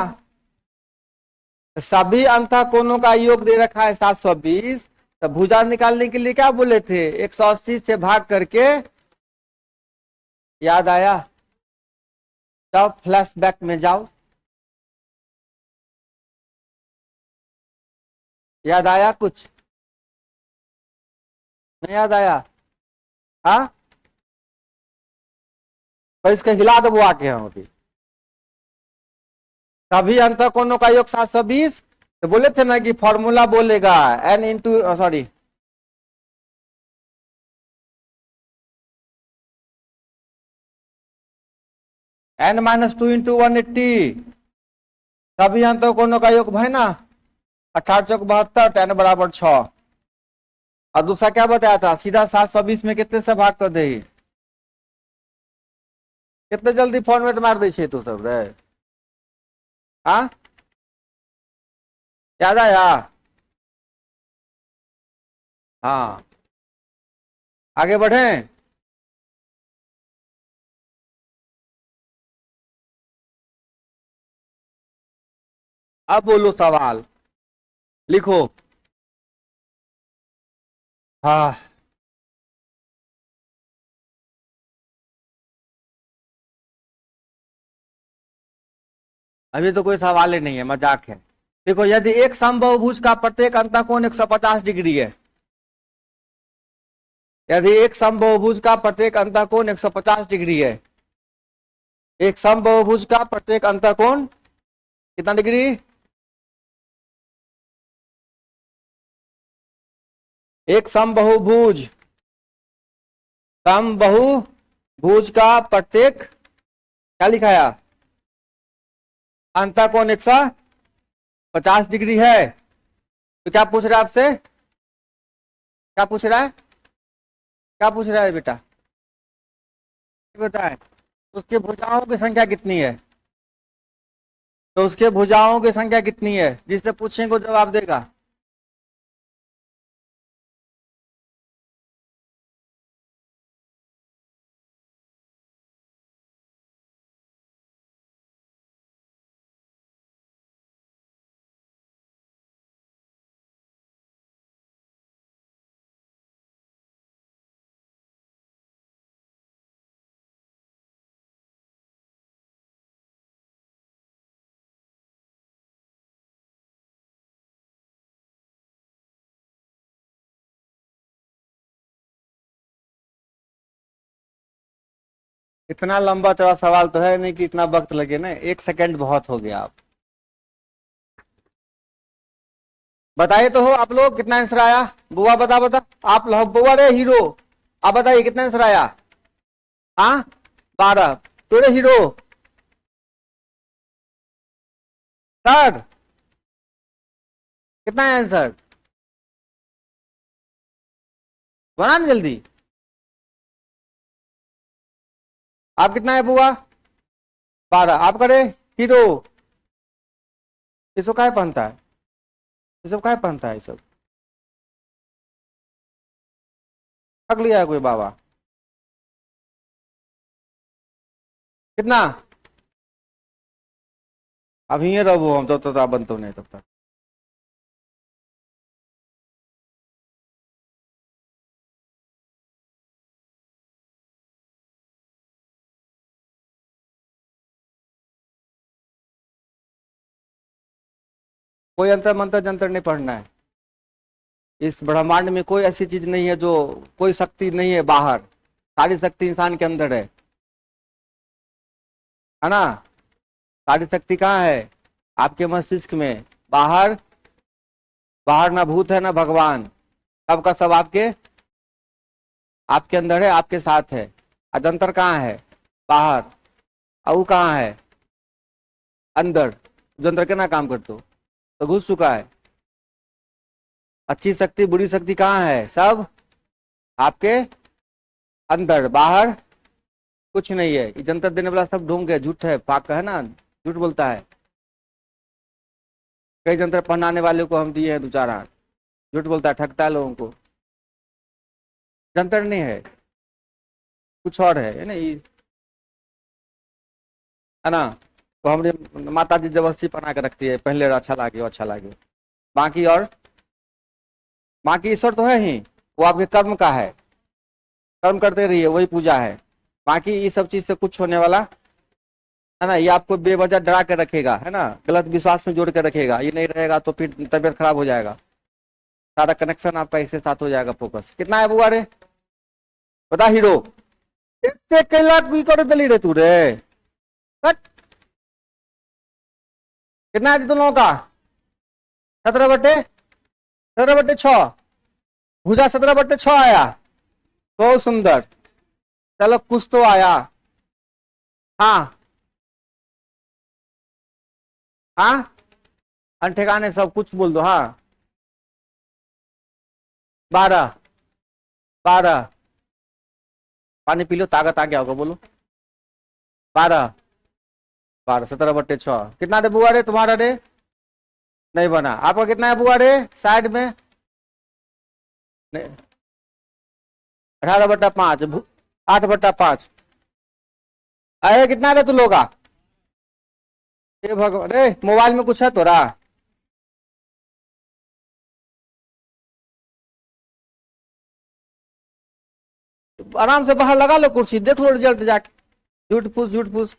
तो सभी अंतःकोणों का योग दे रखा है 720। तो भुजा निकालने के लिए क्या बोले थे? 180 से भाग करके, याद आया? जाओ फ्लैशबैक में जाओ, याद आया कुछ? नहीं याद आया? हाँ, तो इसको हिला दो आके हम अभी। सभी अंतःकोणों का योग 720। तो बोले थे ना कि फॉर्मूला बोलेगा n into, sorry, n-2 into 180। सभी अंतःकोणों का योग भाई ना 18×4 = 72, तो n बराबर 6। और दूसरा क्या बताया था? सीधा 720 में कितने से भाग कर दे? कितने जल्दी फॉर्मेट मार दे तू सब रे। हाँ, याद आया? हाँ, आगे बढ़े। अब बोलो सवाल, लिखो। हाँ, अभी तो कोई सवाल ही नहीं है, मजाक है। देखो, यदि एक समबाहुभुज का प्रत्येक अंतःकोण 150 डिग्री है, यदि एक समबाहुभुज का प्रत्येक अंतःकोण 150 डिग्री है, एक समबाहुभुज का प्रत्येक अंतःकोण कितना डिग्री? एक समबाहुभुज, समबाहुभुज भुज का प्रत्येक क्या लिखाया, अंतःकोण 150 डिग्री है। तो क्या पूछ रहा है आपसे, क्या पूछ रहा है, क्या पूछ रहा है बेटा, बताएं। उसके भुजाओं की संख्या कितनी है, तो उसके भुजाओं की संख्या कितनी है, जिससे पूछेंगे वो जवाब देगा। इतना लंबा चौड़ा सवाल तो है नहीं कि इतना वक्त लगे ना, 1 सेकंड बहुत हो गया। आप बताइए तो हो आप लोग, कितना आंसर आया। बुआ बता आप लोग, बुआ रे हीरो, आप बताइए कितना आंसर आया। हाँ 12। तो रे हीरो सर कितना है आंसर, बना ना जल्दी। आप कितना है बुआ, 12। आप करे हीरो, ये सब काहे पहनता है, ये सब काहे पहनता है, ये सब ठग लिया है कोई बाबा। कितना, अब यहीं रहो हम तो आप बनते नहीं तब तक। कोई अंतर मंत्र जंतर नहीं पढ़ना है। इस ब्रह्मांड में कोई ऐसी चीज नहीं है जो, कोई शक्ति नहीं है बाहर, सारी शक्ति इंसान के अंदर है ना। सारी शक्ति कहाँ है, आपके मस्तिष्क में। बाहर, बाहर ना भूत है ना भगवान, सबका सब आपके आपके अंदर है, आपके साथ है। अजंतर कहाँ है, बाहर। और कहाँ है, अंदर। जंतर के ना काम करते हो तो घुस चुका है। अच्छी शक्ति बुरी शक्ति कहाँ है, सब आपके अंदर, बाहर कुछ नहीं है। ये जंतर देने वाला सब ढोंग है, झूठ है, पाक है ना, झूठ बोलता है। कई जंतर पहनाने वाले को हम दिए हैं 2-4 हाथ, झूठ बोलता है, ठगता है लोगों को। जंतर नहीं है, कुछ और है ना ये, है ना। तो हमने माता जी जबरदस्ती बना के रखती है, पहले अच्छा लागे अच्छा लागे। बाकी और बाकी ईश्वर तो है ही, वो आपके कर्म का है, कर्म करते रहिए, वही पूजा है। बाकी ये सब चीज से कुछ होने वाला है ना, ये आपको बेवजह डरा के रखेगा, है ना, गलत विश्वास में जोड़ के रखेगा। ये नहीं रहेगा तो फिर तबियत खराब हो जाएगा, सारा कनेक्शन आपका इसके साथ हो जाएगा। फोकस कितना है बुआ रे, बता हीरो। इतने कैला की कर दली रे तू रे, कितना है तुम लोगों का, 17/6। भुजा 17/6 आया, बहुत सुंदर। चलो कुछ तो आया। हाँ हाँ, ठिकाने सब कुछ बोल दो। हाँ 12 12, पानी पी लो, ताकत आ गया होगा, बोलो। 12 12, 17/6। कितना रे बुआ रे तुम्हारा रे, नहीं बना। आपका कितना है बुआ रे, साइड में नहीं, 18/5, 8/5। अरे कितना रे तू लोग का, हे भगवान रे, मोबाइल में कुछ है तोरा। आराम से बाहर लगा लो कुर्सी, देख लो रिजल्ट जाके। झूठ फूस झूठ फूस।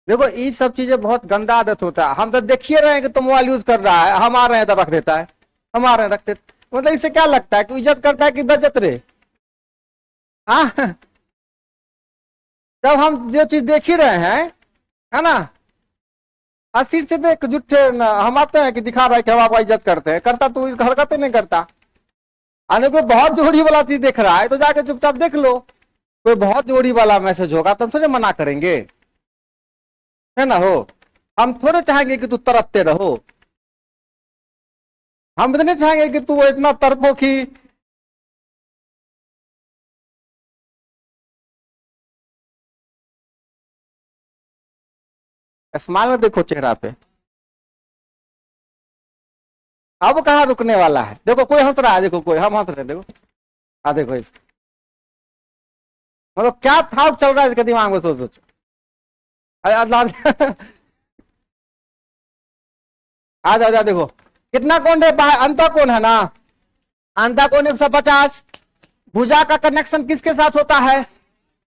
देखो ये सब चीजें बहुत गंदा आदत होता है। हम तो देखिए रहे हैं कि तो मोबाइल यूज कर रहा है, हम आ रहे हैं तो रख देता है, हम आ रहे हैं रख देता। मतलब इससे क्या लगता है कि इज्जत करता है कि बेइज्जत रे। हाँ जब हम जो चीज देख ही रहे हैं, है ना, सिर से देख झूठे हम आते हैं कि दिखा रहा है कि हम आपका इज्जत करते हैं, करता तू इस हरकतें नहीं करता। आने कोई बहुत जरूरी वाला चीज देख रहा है तो जाके चुपचाप देख लो, कोई बहुत जरूरी वाला मैसेज होगा तो हम थोड़े मना करेंगे, है ना। हो हम थोड़े चाहेंगे कि तू तरपते रहो, हम इतने चाहेंगे कि तू इतना तरपो कि स्माइल में देखो चेहरा पे। अब कहाँ रुकने वाला है, देखो कोई हंस रहा है, देखो कोई, हम हंस रहे हैं, देखो। हाँ देखो इसका मतलब क्या थॉट चल रहा है इसके दिमाग में, सोच सोच। अरे अल्लाह आ जा देखो कितना कौन है, अंतर कौन है ना, अंतर कौन 150। भुजा का कनेक्शन किसके साथ होता है,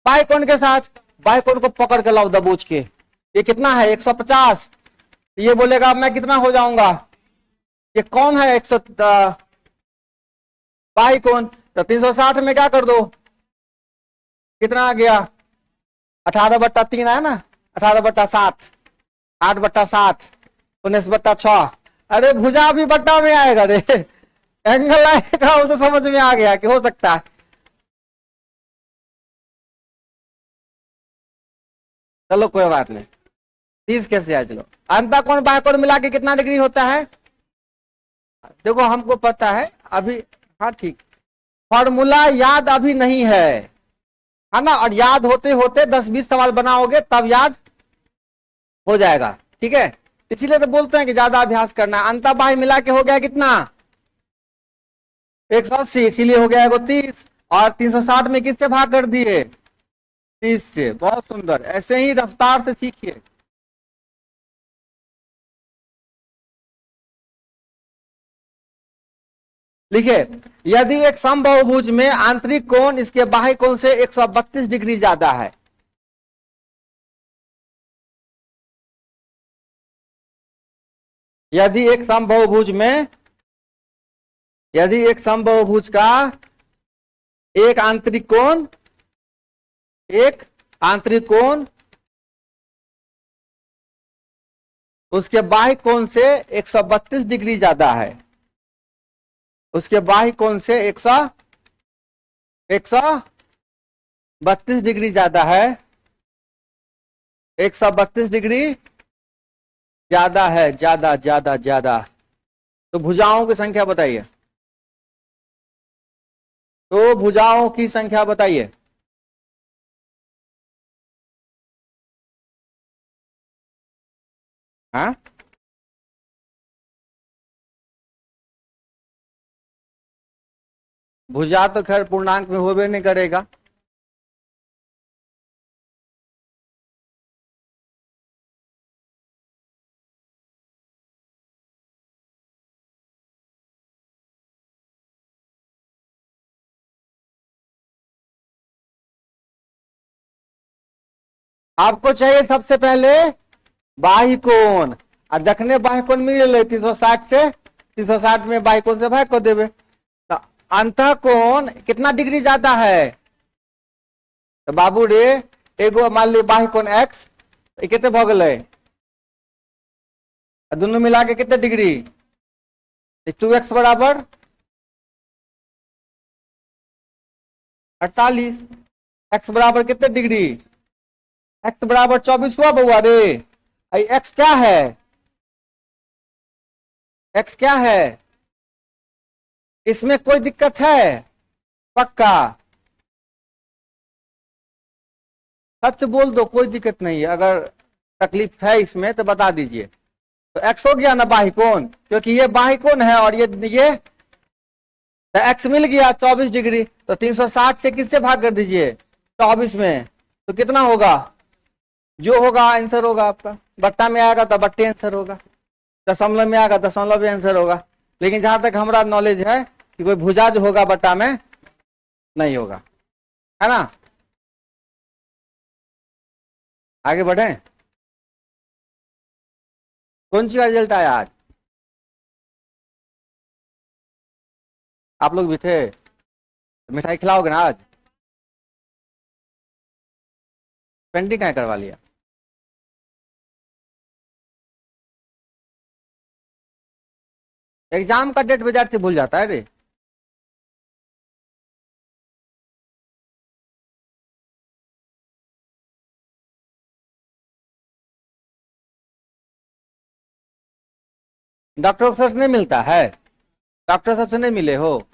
बाई कौन के साथ। बाई कौन को पकड़ के लाओ दबोच के, ये कितना है 150। ये बोलेगा मैं कितना हो जाऊंगा, ये कौन है 100 बाई कौन, तो 360 में क्या कर दो, कितना आ गया 18/3 है ना, 18/7, 8/7, 19/6। अरे भुजा भी बट्टा में आएगा रे, एंगल आएगा, वो तो समझ में आ गया कि हो सकता है। चलो कोई बात नहीं, 30 कैसे आए, चलो। अंतः कोण बाह्य कोण मिला के कितना डिग्री होता है, देखो हमको पता है अभी। हाँ ठीक, फॉर्मूला याद अभी नहीं है ना, और याद होते होते 10-20 सवाल बनाओगे तब याद हो जाएगा, ठीक है। इसीलिए तो बोलते हैं कि ज्यादा अभ्यास करना है। अंतः बाह्य मिला के हो गया कितना 180, इसीलिए हो गया 30, और 360 में किससे भाग कर दिए 30 से। बहुत सुंदर, ऐसे ही रफ्तार से सीखिए। लिखिए, यदि एक समबाहुभुज में आंतरिक कोण इसके बाह्य कोण से 132 डिग्री ज्यादा है, यदि एक समबाहुभुज में, यदि एक समबाहुभुज का एक आंतरिक कोण, एक आंतरिक कोण उसके बाह्य कोण से 132 डिग्री ज्यादा है, उसके बाह्य कोण से 132 डिग्री ज्यादा है, 132 डिग्री ज्यादा है, ज्यादा ज्यादा ज्यादा। तो भुजाओं की संख्या बताइए, तो भुजाओं की संख्या बताइए। हाँ भुजा तो खैर पूर्णांक में होबे नहीं करेगा। आपको चाहिए सबसे पहले बाह्य कोण, और जखने बाह्य कोण मिले 360 से, 360 में बाह्य कोण से भाग कर देवे, तो अंतः कोण कितना डिग्री ज्यादा है, तो बाबू रे एगो मान ली बाह्य कोण x, कितने भ गए, दोनों मिला के कितने डिग्री, 2x बराबर 48, x बराबर कितने डिग्री, x बराबर 24 हुआ बउआ रे। x क्या है, x क्या है, इसमें कोई दिक्कत है, पक्का सच बोल दो, कोई दिक्कत नहीं है, अगर तकलीफ है इसमें तो बता दीजिए। तो x हो गया ना बाह्य कोण, क्योंकि ये बाह्य कोण है और ये तो x मिल गया 24 डिग्री, तो 360 से किससे भाग कर दीजिए 24 में, तो कितना होगा, जो होगा आंसर होगा आपका। बट्टा में आएगा तो बट्टे आंसर होगा, दशमलव में आएगा दशमलव भी आंसर होगा। लेकिन जहां तक हमारा नॉलेज है कि कोई भुजा जो होगा बट्टा में नहीं होगा, है ना। आगे बढ़े, कौन सी का रिजल्ट आया आज, आप लोग भी थे, मिठाई खिलाओगे ना आज, पेंटिंग क्या करवा लिया, एग्जाम का डेट विद्यार्थी भूल जाता है रे। डॉक्टर सर से नहीं मिलता है? डॉक्टर साहब से नहीं मिले हो?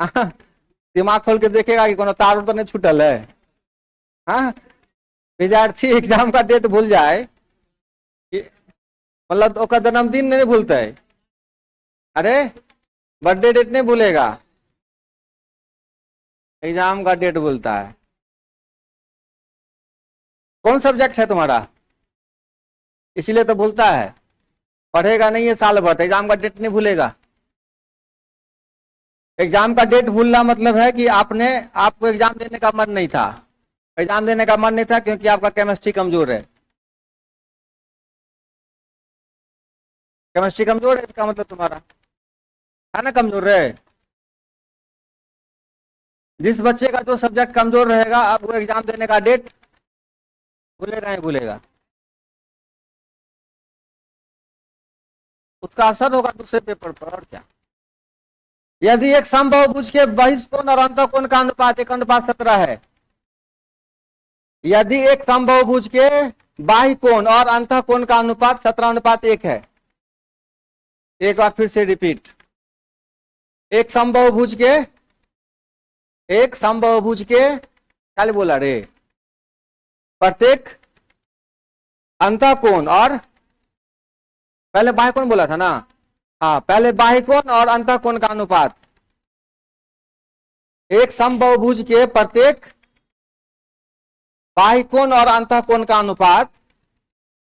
दिमाग खोल के देखेगा कि कोनो तार तो नहीं छूटल है। हाँ, विद्यार्थी एग्जाम का डेट भूल जाए मतलब ओका जन्मदिन नहीं भूलता है। अरे बर्थडे डेट नहीं भूलेगा, एग्जाम का डेट भूलता है। कौन सब्जेक्ट है तुम्हारा? इसीलिए तो भूलता है, पढ़ेगा नहीं है साल भर, एग्जाम का डेट नहीं भूलेगा। एग्जाम का डेट भूलना मतलब है कि आपको एग्जाम देने का मन नहीं था। एग्जाम देने का मन नहीं था क्योंकि आपका केमिस्ट्री कमजोर है। केमिस्ट्री कमजोर है इसका मतलब तुम्हारा है ना कमजोर है। जिस बच्चे का जो सब्जेक्ट कमजोर रहेगा अब वो एग्जाम देने का डेट भूलेगा ही भूलेगा, उसका असर होगा दूसरे पेपर पर। और क्या, यदि एक समबाहुभुज के बहिष्कोण और अंतःकोण का अनुपात 1:17 है, यदि एक समबाहुभुज के बाह्य कोण और अंतःकोण का अनुपात 17:1 है। एक बार फिर से रिपीट, एक समबाहुभुज के क्या बोला रे, प्रत्येक अंतःकोण और पहले बाह्य कोण बोला था ना, हाँ पहले बाह्य कोण और अंतःकोण का अनुपात, एक समबाहुभुज के प्रत्येक बाह्य कोण और अंतःकोण का अनुपात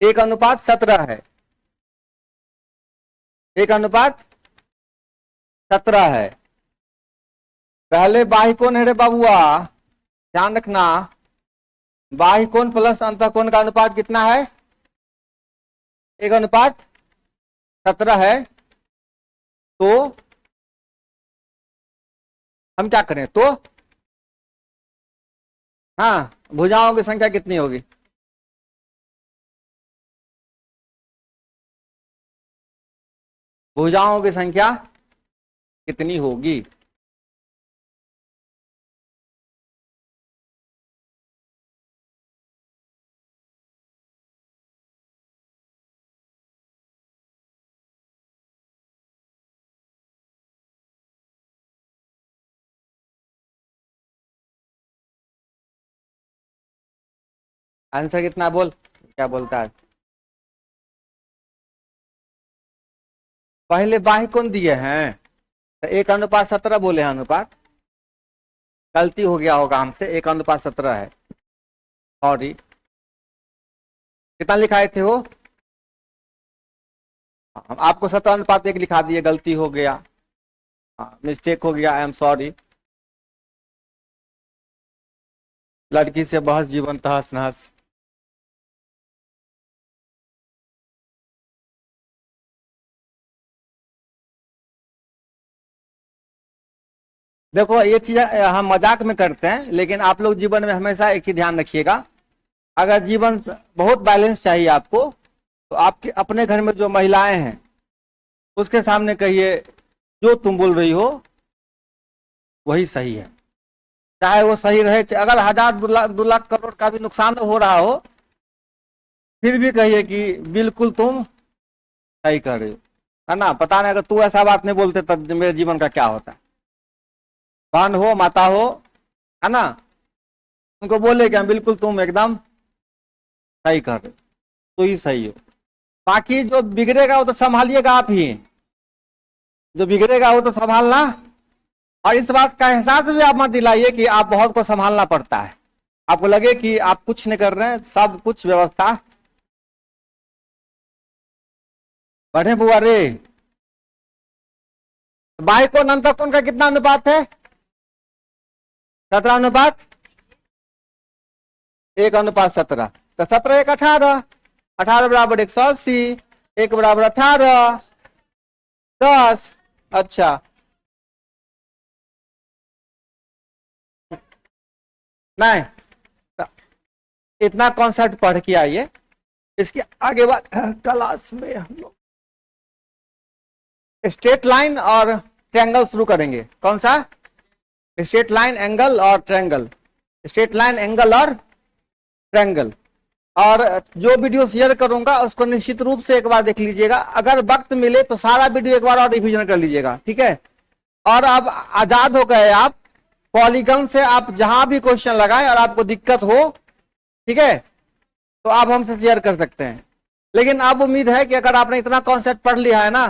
1:17 है। 1:17 है। पहले बाह्य कोण है रे बाबुआ, ध्यान रखना, बाह्य कोण प्लस अंतःकोण का अनुपात कितना है? 1:17 है। तो हम क्या करें? तो हाँ, भुजाओं की संख्या कितनी होगी? भुजाओं की संख्या कितनी होगी? आंसर कितना बोल, क्या बोलता है? पहले बाह्य कोण दिए हैं तो 1:17 बोले हैं अनुपात, गलती हो गया होगा हमसे, 1:17 है। सॉरी, कितना लिखाए थे वो? हम आपको 17:1 लिखा दिए, गलती हो गया, मिस्टेक हो गया, आई एम सॉरी। लड़की से बहस जीवन तहस नहस। देखो ये चीज हम मजाक में करते हैं, लेकिन आप लोग जीवन में हमेशा एक चीज ध्यान रखिएगा, अगर जीवन बहुत बैलेंस चाहिए आपको तो आपके अपने घर में जो महिलाएं हैं उसके सामने कहिए जो तुम बोल रही हो वही सही है, चाहे वो सही रहे, अगर 1000 2 लाख करोड़ का भी नुकसान हो रहा हो फिर भी कहिए कि बिल्कुल तुम सही कर रहे हो, है ना। पता नहीं अगर तू ऐसा बात नहीं बोलते तब मेरे जीवन का क्या होता है। बहन हो, माता हो, है ना, उनको बोले कि बिल्कुल तुम एकदम सही कर रहे हो, तो ही सही हो। बाकी जो बिगड़ेगा वो तो संभालिएगा आप ही, जो बिगड़ेगा वो तो संभालना, और इस बात का एहसास भी आप मत दिलाइए कि आप बहुत को संभालना पड़ता है। आपको लगे कि आप कुछ नहीं कर रहे हैं, सब कुछ व्यवस्था। बढ़े बुआ रे, बाह्य कोण अंतःकोण का कितना अनुपात है? 17:1:17, तो 17 1 18, 18 बराबर 180, 1 बराबर 18, 10। अच्छा, नहीं इतना कॉन्सेप्ट पढ़ के आइए, इसके आगे बाद क्लास में हम लोग स्ट्रेट लाइन और ट्रायंगल शुरू करेंगे। कौन सा? स्ट्रेट लाइन, एंगल और ट्रायंगल। स्ट्रेट लाइन, एंगल और ट्रायंगल। और जो वीडियो शेयर करूंगा उसको निश्चित रूप से एक बार देख लीजिएगा, अगर वक्त मिले तो सारा वीडियो एक बार और रिवीजन कर लीजिएगा, ठीक है। और अब आजाद हो गए आप, पॉलीगन से आप जहां भी क्वेश्चन लगाएं और आपको दिक्कत हो, ठीक है, तो आप हमसे शेयर कर सकते हैं। लेकिन अब उम्मीद है कि अगर आपने इतना कॉन्सेप्ट पढ़ लिया है ना,